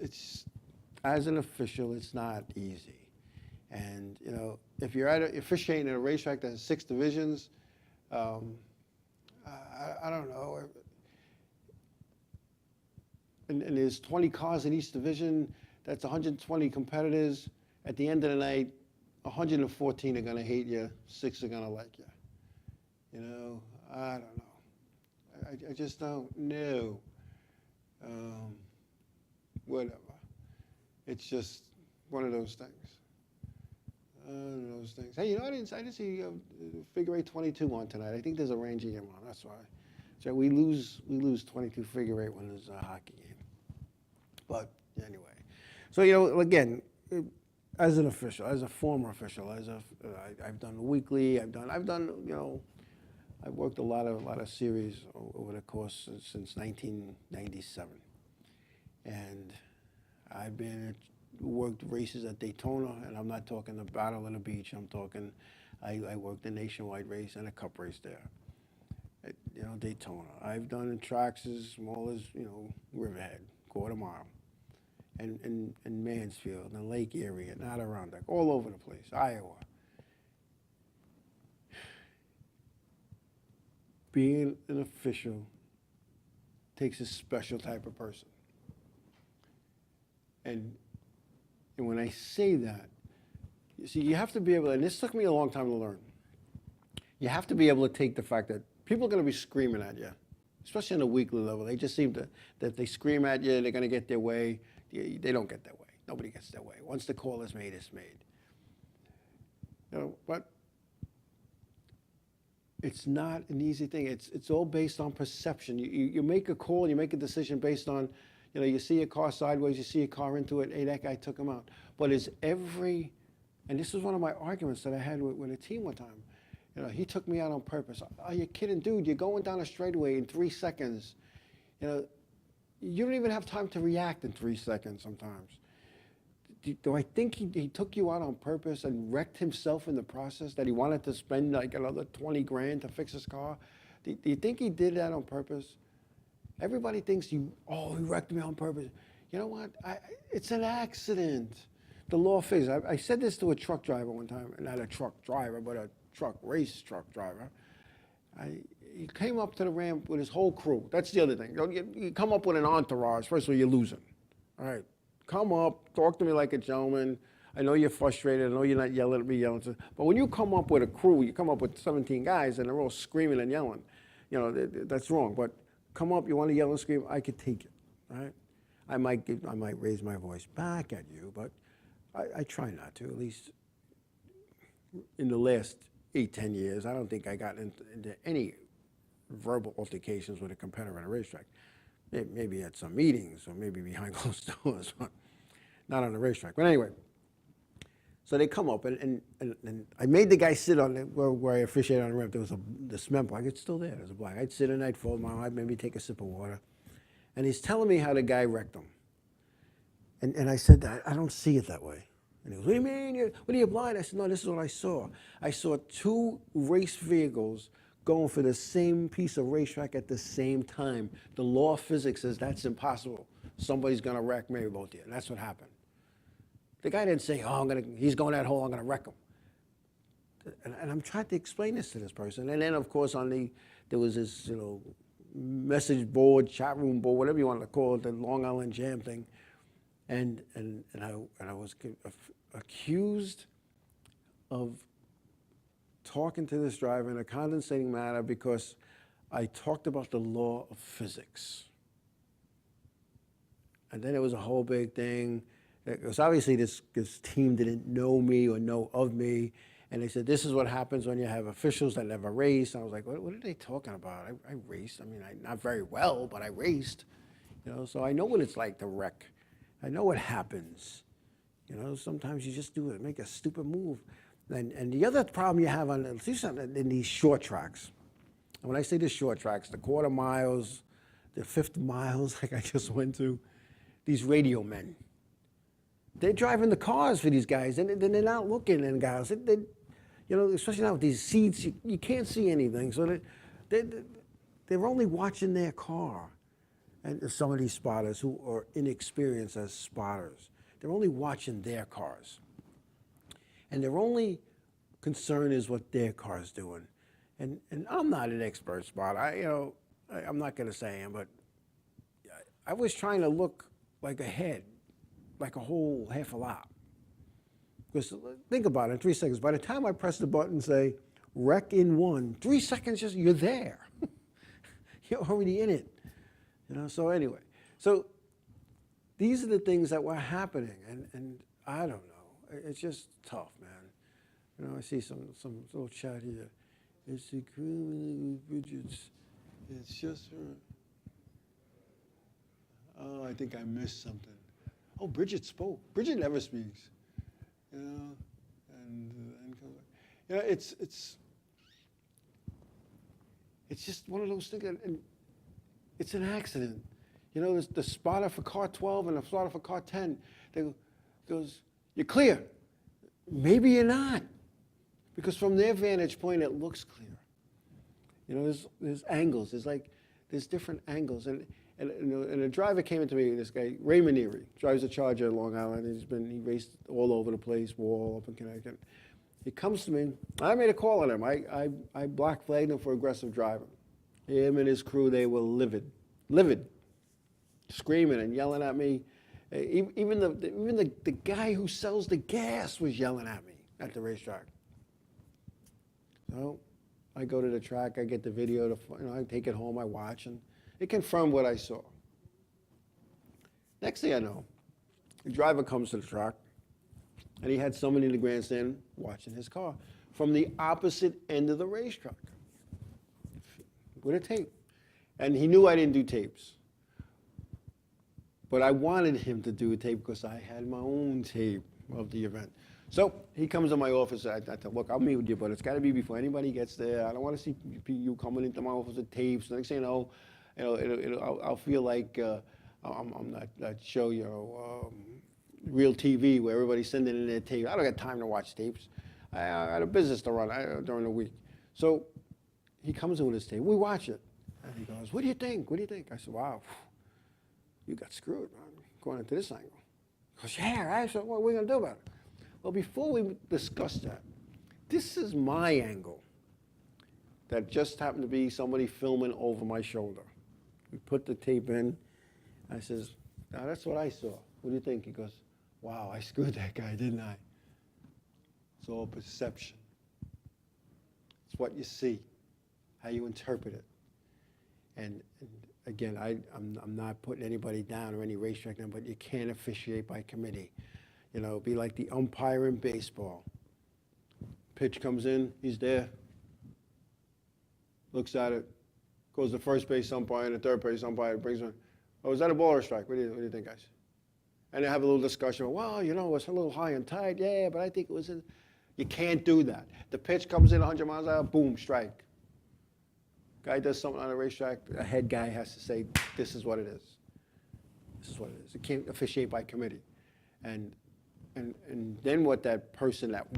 as an official, it's not easy. And, if you're officiating at a racetrack that has 6 divisions, I don't know. And there's 20 cars in each division. That's 120 competitors. At the end of the night, 114 are going to hate you. 6 are going to like you. I don't know. I just don't know. Whatever. It's just one of those things. Hey, I didn't see figure 8 22 on tonight. I think there's a Ranger game on. That's why. So we lose 22 figure 8 when there's a hockey game. But anyway, so again, as an official, as a former official, I've done weekly. I've worked a lot of series over the course since 1997, and I've been worked races at Daytona, and I'm not talking the Battle of the Beach. I'm talking, I worked a nationwide race and a cup race there. Daytona. I've done tracks as small as, Riverhead, quarter mile, and Mansfield, and Lake Erie, and Adirondack, all over the place, Iowa. Being an official takes a special type of person. And when I say that, you see, you have to be able to, and this took me a long time to learn, you have to be able to take the fact that people are going to be screaming at you, especially on a weekly level. They just seem that if they scream at you, they're going to get their way. They don't get their way. Nobody gets their way. Once the call is made, it's made. But it's not an easy thing. It's all based on perception. You make a call, you make a decision based on, you see a car sideways, you see a car into it, hey, that guy took him out. But and this was one of my arguments that I had with a team one time. He took me out on purpose. Are you kidding? Dude, you're going down a straightaway in 3 seconds. You don't even have time to react in 3 seconds sometimes. Do I think he took you out on purpose and wrecked himself in the process, that he wanted to spend like another 20 grand to fix his car? Do you think he did that on purpose? Everybody thinks he wrecked me on purpose. You know what? It's an accident. The law of physics. I said this to a truck driver one time, not a truck driver, but a race truck driver. He came up to the ramp with his whole crew. That's the other thing. You come up with an entourage. First of all, you're losing. All right. Come up, talk to me like a gentleman. I know you're frustrated. I know you're not yelling at me, but when you come up with a crew, you come up with 17 guys and they're all screaming and yelling. That's wrong. But come up, you want to yell and scream, I could take it. Right? I might raise my voice back at you, but I try not to. At least in the last 8-10 years, I don't think I got into any verbal altercations with a competitor at a racetrack. Maybe at some meetings or maybe behind closed doors, but not on the racetrack. But anyway, so they come up and I made the guy sit on where I officiated on the ramp. There was the cement block. It's still there. There's a block. I'd sit and I'd fold my arm, maybe take a sip of water. And he's telling me how the guy wrecked him. And I said, I don't see it that way. And he goes, what do you mean? What are you blind? I said, no, this is what I saw. I saw 2 race vehicles going for the same piece of racetrack at the same time. The law of physics says that's impossible. Somebody's going to wreck maybe both of you. And that's what happened. The guy didn't say, he's going that hole, I'm going to wreck him. And I'm trying to explain this to this person. And then, of course, there was this, message board, chat room board, whatever you want to call it, the Long Island Jam thing. And I was accused of talking to this driver in a condescending manner because I talked about the law of physics. And then it was a whole big thing. Because obviously this team didn't know me or know of me. And they said, this is what happens when you have officials that never race. And I was like, what are they talking about? I raced. I mean, not very well, but I raced. So I know what it's like to wreck. I know what happens. Sometimes you just make a stupid move. And the other problem you have in these short tracks, and when I say the short tracks, the quarter miles, the 50 miles like I just went to, these radio men, they're driving the cars for these guys, and they're not looking in guys. Especially now with these seats, you can't see anything. So they're only watching their car. And some of these spotters who are inexperienced as spotters, they're only watching their cars. And their only concern is what their car's doing. And I'm not an expert spotter. I'm not going to say I am, but I was trying to look like ahead, like a whole half a lap. Because think about it, in 3 seconds, by the time I press the button and say, wreck in 1, 3 seconds, you're there. You're already in it. So anyway, these are the things that were happening, and I don't know. It's just tough, man. I see some little chat here. It's the criminal Bridget's. It's just her. Oh, I think I missed something. Oh, Bridget spoke. Bridget never speaks. It's just one of those things, and it's an accident. There's the spotter for car 12 and the spotter for car 10. He goes, "You're clear." Maybe you're not, because from their vantage point, it looks clear. You know, there's angles. There's different angles. And a driver came into me, this guy, Ray Maneri, drives a Charger in Long Island. He raced all over the place, Wall, up in Connecticut. He comes to me. I made a call on him. I black flagged him for aggressive driving. Him and his crew, they were livid, screaming and yelling at me. Even the guy who sells the gas was yelling at me at the racetrack. So I go to the track, I get the video, I take it home, I watch, and it confirmed what I saw. Next thing I know, the driver comes to the track, and he had somebody in the grandstand watching his car from the opposite end of the racetrack with a tape. And he knew I didn't do tapes. But I wanted him to do a tape because I had my own tape of the event. So he comes to my office. I tell him, "Look, I'll meet with you, but it's got to be before anybody gets there. I don't want to see you coming into my office with tapes. Next thing you know, I'll feel like I'm not that show, Real TV where everybody's sending in their tape. I don't got time to watch tapes. I had a business to run during the week." So he comes in with his tape. We watch it. And he goes, "What do you think? What do you think?" I said, "Wow. You got screwed, man, going into this angle." He goes, "Yeah, I said, what are we going to do about it?" Well, before we discuss that, this is my angle that just happened to be somebody filming over my shoulder. We put the tape in. I says, "Now that's what I saw. What do you think?" He goes, "Wow, I screwed that guy, didn't I?" It's all perception. It's what you see, how you interpret it. And again, I'm not putting anybody down or any racetrack down, but you can't officiate by committee. Be like the umpire in baseball. Pitch comes in, he's there, looks at it, goes to first base umpire and the third base umpire, brings him, "Oh, is that a ball or a strike? What do you think, guys?" And they have a little discussion. "Well, it's a little high and tight, yeah, but I think it was in." You can't do that. The pitch comes in 100 miles an hour, boom, strike. Guy does something on a racetrack, a head guy has to say, "This is what it is. This is what it is." You can't officiate by committee. And then what that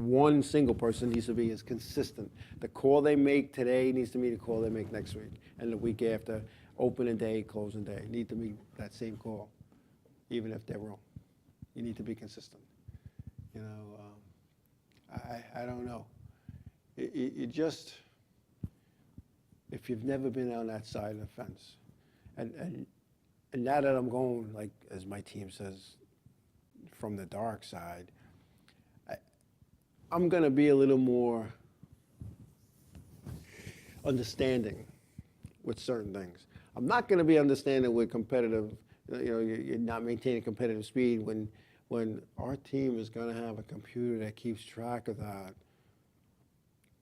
one single person needs to be is consistent. The call they make today needs to be the call they make next week. And the week after, opening day, closing day, need to be that same call, even if they're wrong. You need to be consistent. I don't know. You just, if you've never been on that side of the fence, and now that I'm going, like as my team says, from the dark side, I'm going to be a little more understanding with certain things. I'm not going to be understanding with competitive, you're not maintaining competitive speed when our team is going to have a computer that keeps track of that.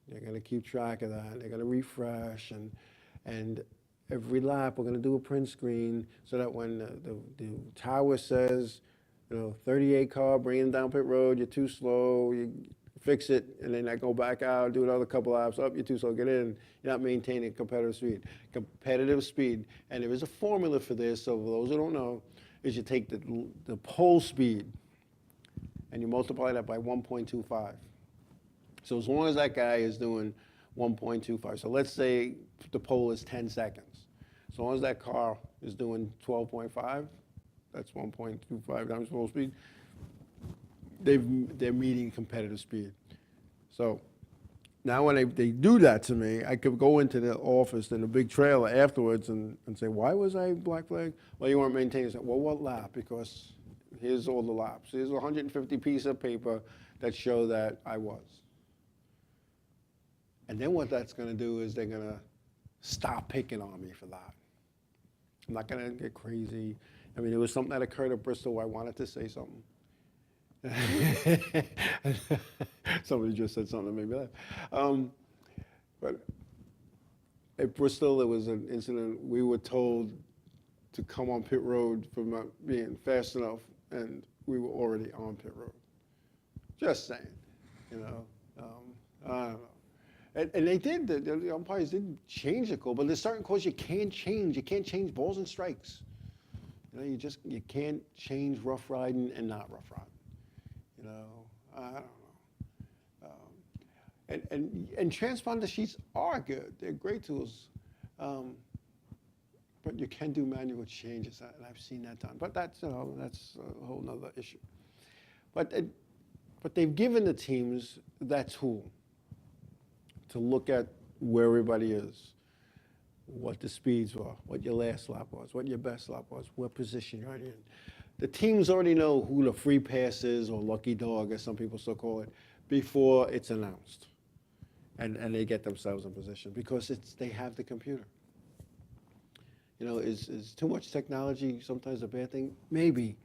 They're going to keep track of that. They're going to refresh, and every lap we're going to do a print screen so that when the tower says, 38 car, bringing down pit road, you're too slow, you fix it, and then I go back out, do another couple laps, you're too slow, get in. You're not maintaining competitive speed. Competitive speed, and there is a formula for this, so for those who don't know, is you take the pole speed and you multiply that by 1.25. So as long as that guy is doing 1.25, so let's say the pole is 10 seconds. As long as that car is doing 12.5, that's 1.25 times pole speed, they're meeting competitive speed. So now when they do that to me, I could go into the office in a big trailer afterwards and say, "Why was I black flag?" "Well, you weren't maintaining it." "Well, what lap?" "Because here's all the laps. Here's 150 pieces of paper that show that I was." And then what that's going to do is they're going to stop picking on me for that. I'm not going to get crazy. I mean, it was something that occurred at Bristol where I wanted to say something. Somebody just said something that made me laugh. But at Bristol, there was an incident. We were told to come on pit road for not being fast enough, and we were already on pit road. Just saying, I don't know. And they did. The umpires didn't change the call, but there's certain calls you can't change. You can't change balls and strikes. You can't change rough riding and not rough riding. I don't know. And transponder sheets are good. They're great tools. But you can do manual changes, and I've seen that done. But that's a whole nother issue. But they've given the teams that tool to look at where everybody is, what the speeds were, what your last lap was, what your best lap was, what position you're in. The teams already know who the free pass is, or lucky dog, as some people still call it, before it's announced. And they get themselves in position because they have the computer. Is too much technology sometimes a bad thing? Maybe.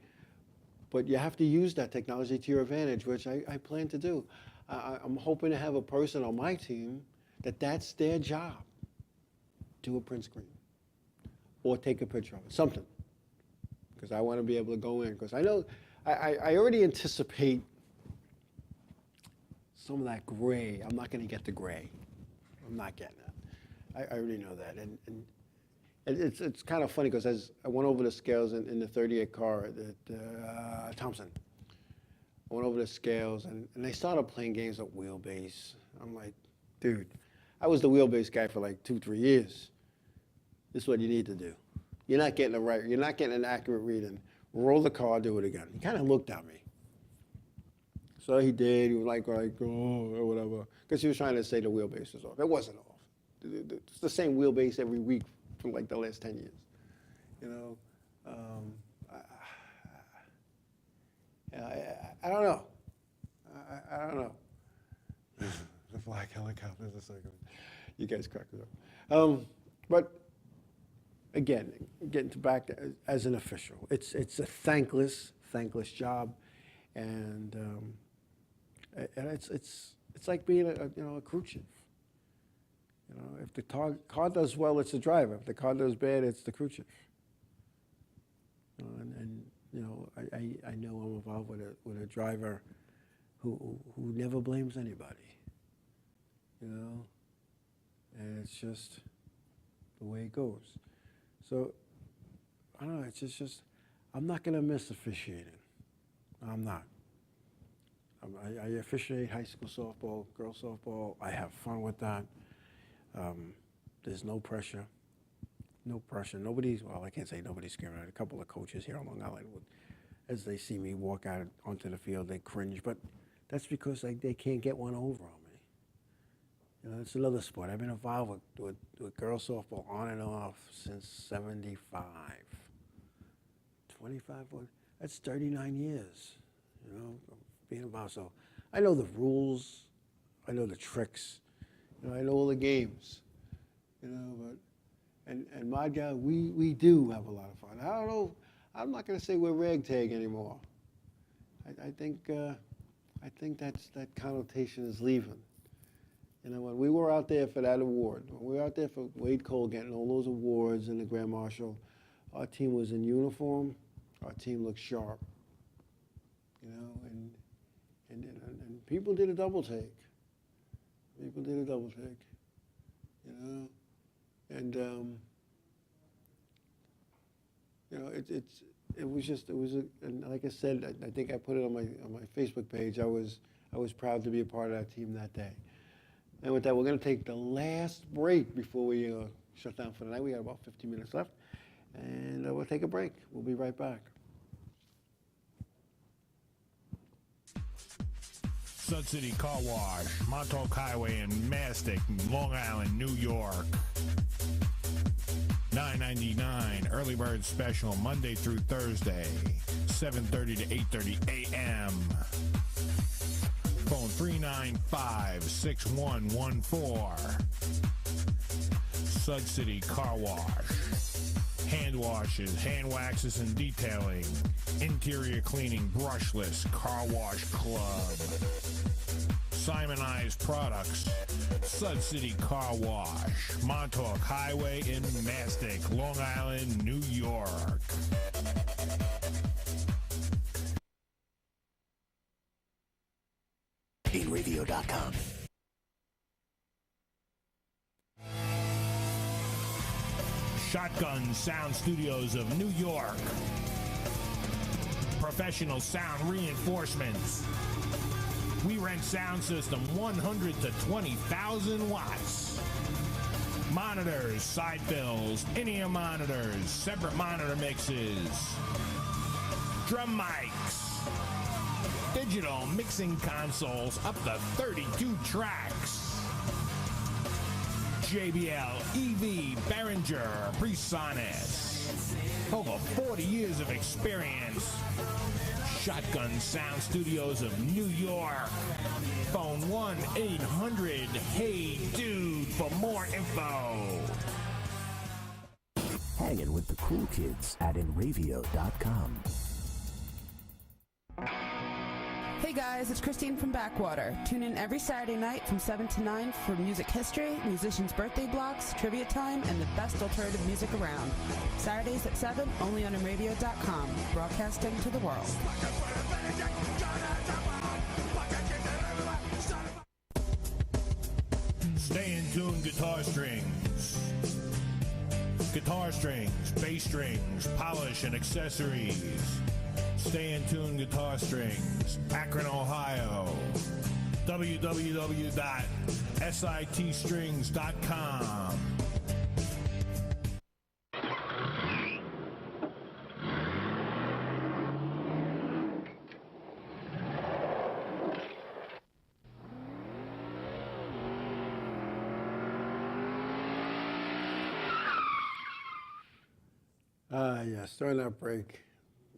But you have to use that technology to your advantage, which I plan to do. I'm hoping to have a person on my team that's their job. Do a print screen or take a picture of it, something. Because I want to be able to go in. Because I know, I already anticipate some of that gray. I'm not going to get the gray. I'm not getting that. I already know that. And it's kind of funny because as I went over the scales in the 38 car at Thompson, I went over the scales and they started playing games at wheelbase. I'm like, dude, I was the wheelbase guy for like 2-3 years. This is what you need to do. You're not getting you're not getting an accurate reading. Roll the car, do it again. He kind of looked at me. So he did. He was like, oh, or whatever. Because he was trying to say the wheelbase was off. It wasn't off. It's the same wheelbase every week for like the last 10 years. I don't know. I don't know. The black helicopters a second. You guys crack it up. But again, getting back to, as an official, it's a thankless job, and it's like being a crew chief. If the car does well, it's the driver. If the car does bad, it's the crew chief. I know I'm involved with a driver who never blames anybody. And it's just the way it goes. So I don't know. It's just I'm not gonna miss officiating. I'm not. I officiate high school softball, girls softball. I have fun with that. There's no pressure. No pressure. I can't say nobody's scared. A couple of coaches here on Long Island as they see me walk out onto the field, they cringe. But that's because they can't get one over on me. It's another sport. I've been involved with girls softball on and off since '75. 25, that's 39 years, being involved. So I know the rules, I know the tricks, I know all the games, but, and my guy, we do have a lot of fun. I don't know, I'm not going to say we're ragtag anymore. I think that connotation is leaving. When we were out there for that award, when we were out there for Wade Cole getting all those awards and the Grand Marshal, our team was in uniform, our team looked sharp, and people did a double take. People did a double take, and and like I said, I think I put it on my Facebook page. I was proud to be a part of that team that day. And with that, we're going to take the last break before we shut down for the night. We got about 15 minutes left, and we'll take a break. We'll be right back. Sud City Car Wash, Montauk Highway in Mastic, Long Island, New York. $9.99 early bird special Monday through Thursday, 7:30 to 8:30 a.m. Phone 395-6114. Sud City Car Wash. Hand washes, hand waxes, and detailing. Interior cleaning, brushless. Car Wash Club. Simonized products. Sud City Car Wash. Montauk Highway in Mastic, Long Island, New York. PainRadio.com. Shotgun Sound Studios of New York professional sound reinforcements. We rent sound system 100 to 20,000 watts. Monitors, side fills, in-ear monitors, separate monitor mixes, drum mics, digital mixing consoles up to 32 tracks. JBL, EV, Behringer, PreSonus. Over 40 years of experience. Shotgun Sound Studios of New York. Phone 1-800-HEY-DUDE for more info. Hanging with the cool kids at Enravio.com. Hey guys, it's Christine from Backwater. Tune in every Saturday night from 7 to 9 for music history, musicians' birthday blocks, trivia time, and the best alternative music around. Saturdays at 7, only on Enravio.com, broadcasting to the world. Stay in tune guitar strings. Guitar strings, bass strings, polish and accessories. Stay in tune guitar strings, Akron, Ohio. www.sitstrings.com. Yes, during that break,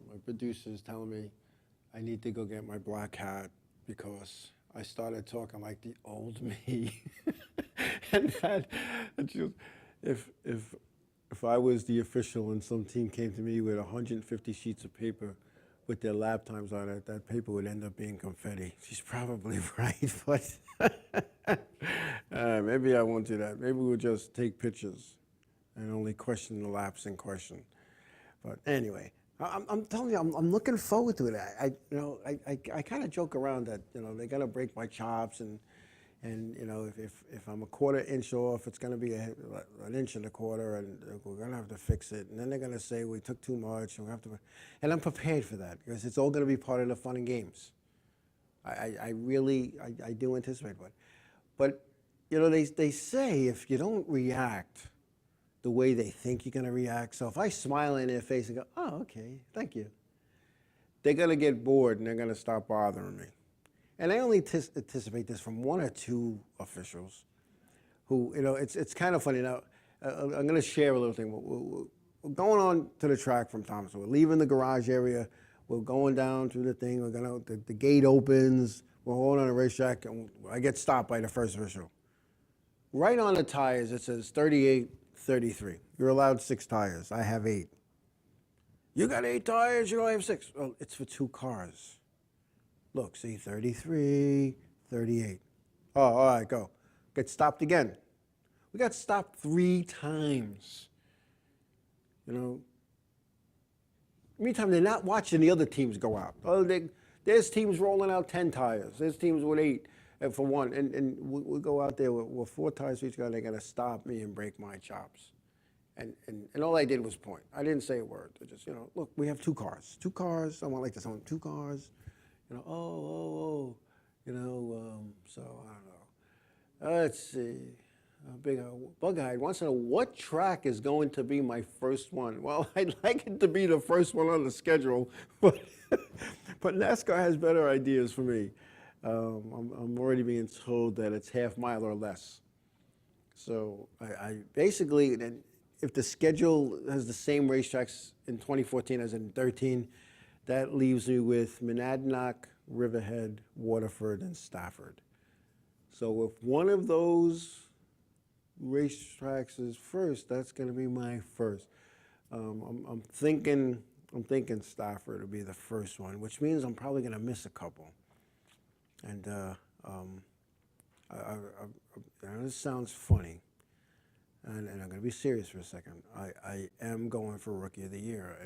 my producer's telling me I need to go get my black hat because I started talking like the old me. And that, if I was the official and some team came to me with 150 sheets of paper with their lap times on it, that paper would end up being confetti. She's probably right, but maybe I won't do that. Maybe we'll just take pictures and only question the laps in question. But anyway, I'm telling you, I'm looking forward to it. I kind of joke around that, they're gonna break my chops, and if I'm a quarter inch off, it's gonna be an inch and a quarter, and we're gonna have to fix it. And then they're gonna say we took too much, and we have to. And I'm prepared for that because it's all gonna be part of the fun and games. I really do anticipate it. But they say if you don't react the way they think you're going to react. So if I smile in their face and go, oh, okay, thank you, they're going to get bored and they're going to stop bothering me. And I only anticipate this from one or two officials who, it's kind of funny. Now, I'm going to share a little thing. We're going on to the track from Thompson. We're leaving the garage area. We're going down through the thing. The gate opens. We're all on a racetrack, and I get stopped by the first official. Right on the tires, it says 38, 33. You're allowed 6 tires. I have 8. You got 8 tires, you only have 6. Well, it's for 2 cars. Look, see, 33, 38. Oh, all right, go. Get stopped again. We got stopped 3 times. Meantime, they're not watching the other teams go out. Oh, there's teams rolling out 10 tires. There's teams with 8 for 1. And we'll go out there with 4 tires for each guy. They're going to stop me and break my chops. And all I did was point. I didn't say a word. I just, look, we have 2 cars. 2 cars. I want like this. I want 2 cars. So I don't know. Let's see. Big Bug-eyed wants to know what track is going to be my first one. Well, I'd like it to be the first one on the schedule, but NASCAR has better ideas for me. I'm already being told that it's half mile or less. So I basically, if the schedule has the same racetracks in 2014 as in 13, that leaves me with Monadnock, Riverhead, Waterford, and Stafford. So if one of those racetracks is first, that's going to be my first. I'm thinking Stafford will be the first one, which means I'm probably going to miss a couple. And this sounds funny, and I'm going to be serious for a second. I am going for Rookie of the Year,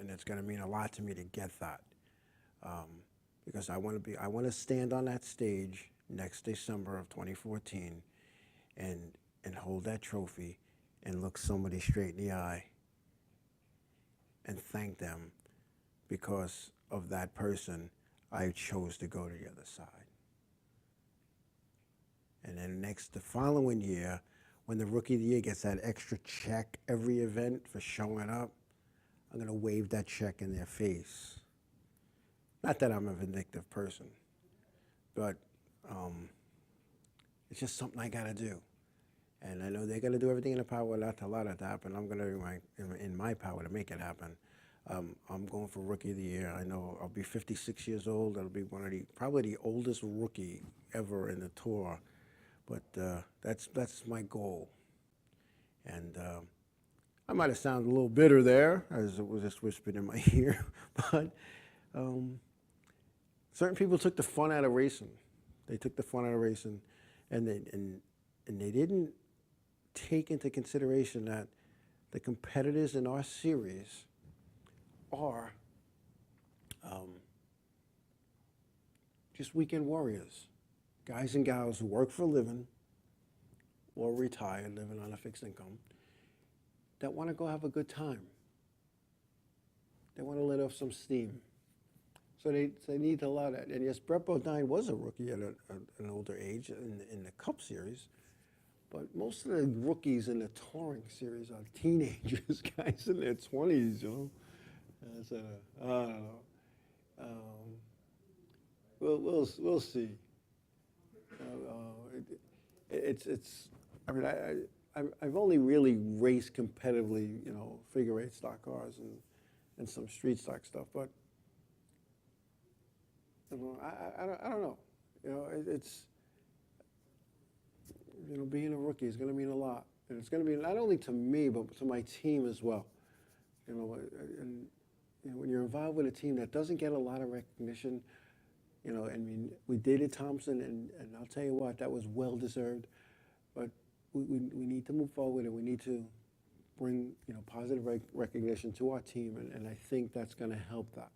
and it's going to mean a lot to me to get that, because I want to stand on that stage next December of 2014, and hold that trophy, and look somebody straight in the eye, and thank them, because of that person, I chose to go to the other side. And then the following year, when the Rookie of the Year gets that extra check every event for showing up, I'm going to wave that check in their face. Not that I'm a vindictive person, but it's just something I got to do. And I know they're going to do everything in their power not to allow that to happen. I'm going to do in my power to make it happen. I'm going for Rookie of the Year. I know I'll be 56 years old. I'll be probably the oldest rookie ever in the tour. But that's my goal. And I might have sounded a little bitter there, as it was just whispered in my ear. But certain people took the fun out of racing. They took the fun out of racing, and they didn't take into consideration that the competitors in our series are just weekend warriors, guys and gals who work for a living or retired, living on a fixed income, that want to go have a good time. They want to let off some steam. So they need to allow that. And yes, Brett Bodine was a rookie at an older age in the Cup Series, but most of the rookies in the Touring Series are teenagers, guys in their 20s, you know. So, I don't know. We'll see. I mean, I've only really raced competitively, you know, figure eight stock cars and some street stock stuff, but you know, I don't know. You know, it's, you know, being a rookie is going to mean a lot, and it's going to be not only to me but to my team as well. You know, and you know, when you're involved with a team that doesn't get a lot of recognition, you know, I mean, we dated Thompson, and I'll tell you what, that was well deserved, but we need to move forward, and we need to bring, you know, positive recognition to our team, and I think that's going to help that.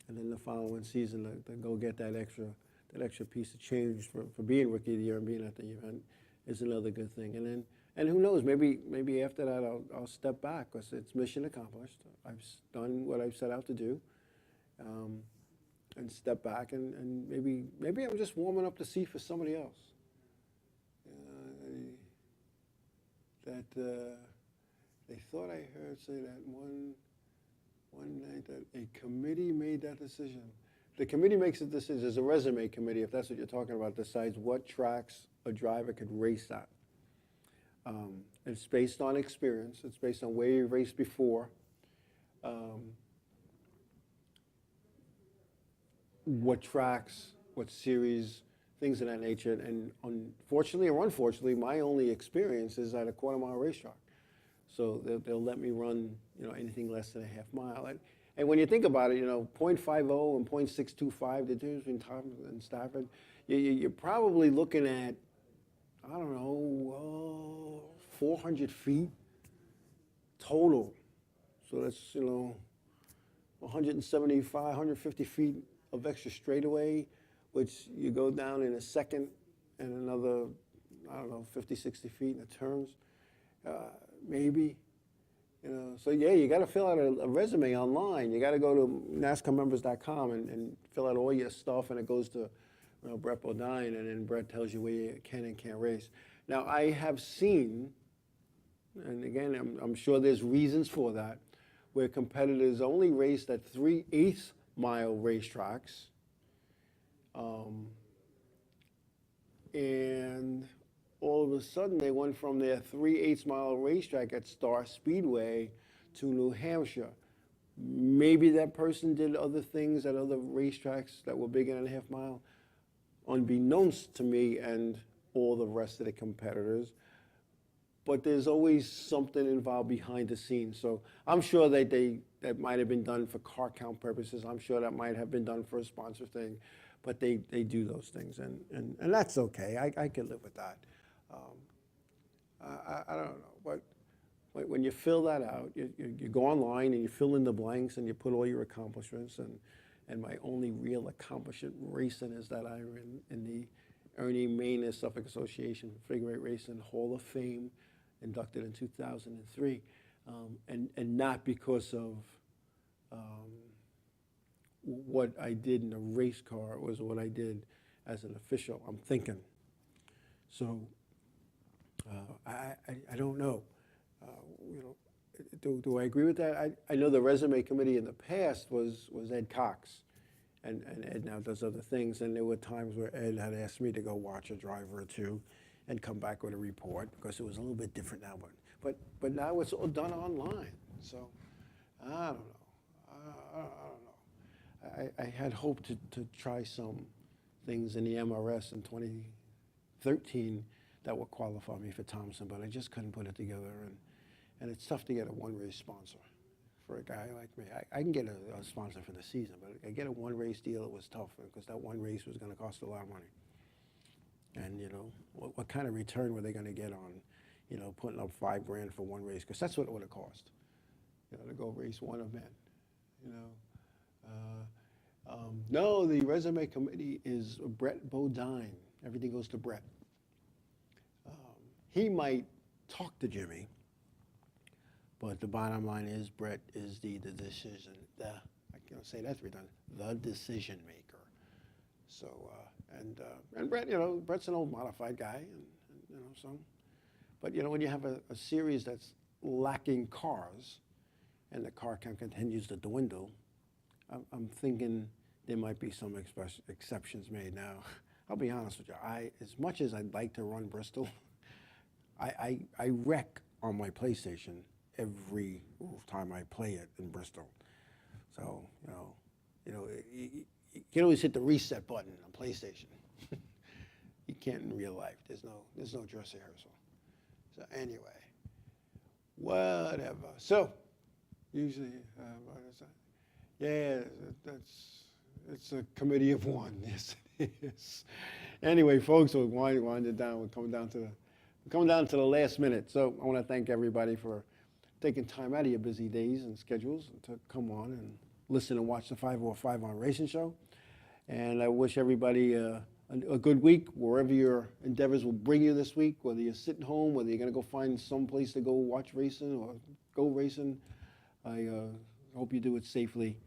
And then the following season, to go get that extra piece of change for being Rookie of the Year and being at the event is another good thing. And who knows, maybe after that I'll step back, because it's mission accomplished. I've done what I've set out to do, and step back, and maybe I'm just warming up the seat for somebody else. They thought I heard say that one night that a committee made that decision. The committee makes a decision. There's a resume committee, if that's what you're talking about, decides what tracks a driver could race at. It's based on experience. It's based on where you raced before, what tracks, what series, things of that nature. And unfortunately or unfortunately, my only experience is at a quarter-mile racetrack. So they'll let me run, you know, anything less than a half mile. And when you think about it, you know, 0.50 and 0.625, the difference between Thompson and Stafford, you're probably looking at, I don't know, 400 feet total. So that's, you know, 175, 150 feet of extra straightaway, which you go down in a second, and another, I don't know, 50, 60 feet in the turns. Maybe, you know, so yeah, you got to fill out a resume online. You got to go to NASCARmembers.com and fill out all your stuff, and it goes to, you know, Brett Bodine, and then Brett tells you where you can and can't race. Now, I have seen, and again, I'm sure there's reasons for that, where competitors only raced at 3/8 mile racetracks, and all of a sudden they went from their 3/8 mile racetrack at Star Speedway to New Hampshire. Maybe that person did other things at other racetracks that were bigger than a half mile, unbeknownst to me and all the rest of the competitors. But there's always something involved behind the scenes. So I'm sure that might have been done for car count purposes. I'm sure that might have been done for a sponsor thing. But they do those things, and that's okay. I can live with that. I don't know. But when you fill that out, you go online and you fill in the blanks and you put all your accomplishments. And my only real accomplishment racing is that I'm in the Ernie Manis Suffolk Association Figure Eight Racing Hall of Fame, inducted in 2003, and not because of what I did in a race car was what I did as an official. I'm thinking. So I don't know. Do I agree with that? I know the resume committee in the past was Ed Cox, and Ed now does other things. And there were times where Ed had asked me to go watch a driver or two, and come back with a report because it was a little bit different now. But now it's all done online. So I don't know. I had hoped to try some things in the MRS in 2013 that would qualify me for Thompson, but I just couldn't put it together. And it's tough to get a one-race sponsor for a guy like me. I can get a sponsor for the season, but I get a one-race deal, it was tough because that one race was going to cost a lot of money. And, you know, what kind of return were they going to get on, you know, putting up $5,000 for one race? Because that's what it would have cost, you know, to go race one event, you know. No, the resume committee is Brett Bodine. Everything goes to Brett. He might talk to Jimmy, but the bottom line is Brett is the decision, I can't say that 3 times, the decision maker. So, and Brett, you know, Brett's an old modified guy, and you know, so. But, you know, when you have a series that's lacking cars, and the car count continues to dwindle, I'm thinking there might be some exceptions made. Now, I'll be honest with you, as much as I'd like to run Bristol, I wreck on my PlayStation every time I play it in Bristol. So, you can always hit the reset button on PlayStation. You can't in real life. There's no dress rehearsal. So anyway, whatever. So, usually, what is that? Yeah, it's a committee of one. Yes, it is. Anyway, folks, we're winding it down. We're coming down to the last minute. So I want to thank everybody for taking time out of your busy days and schedules to come on and listen and watch the 505 on Racing Show. And I wish everybody a good week, wherever your endeavors will bring you this week, whether you're sitting home, whether you're going to go find some place to go watch racing or go racing. I hope you do it safely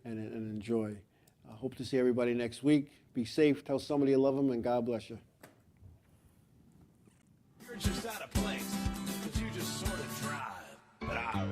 and enjoy. I hope to see everybody next week. Be safe. Tell somebody you love them, and God bless you. You're just out of place, because you just sort of drive. But I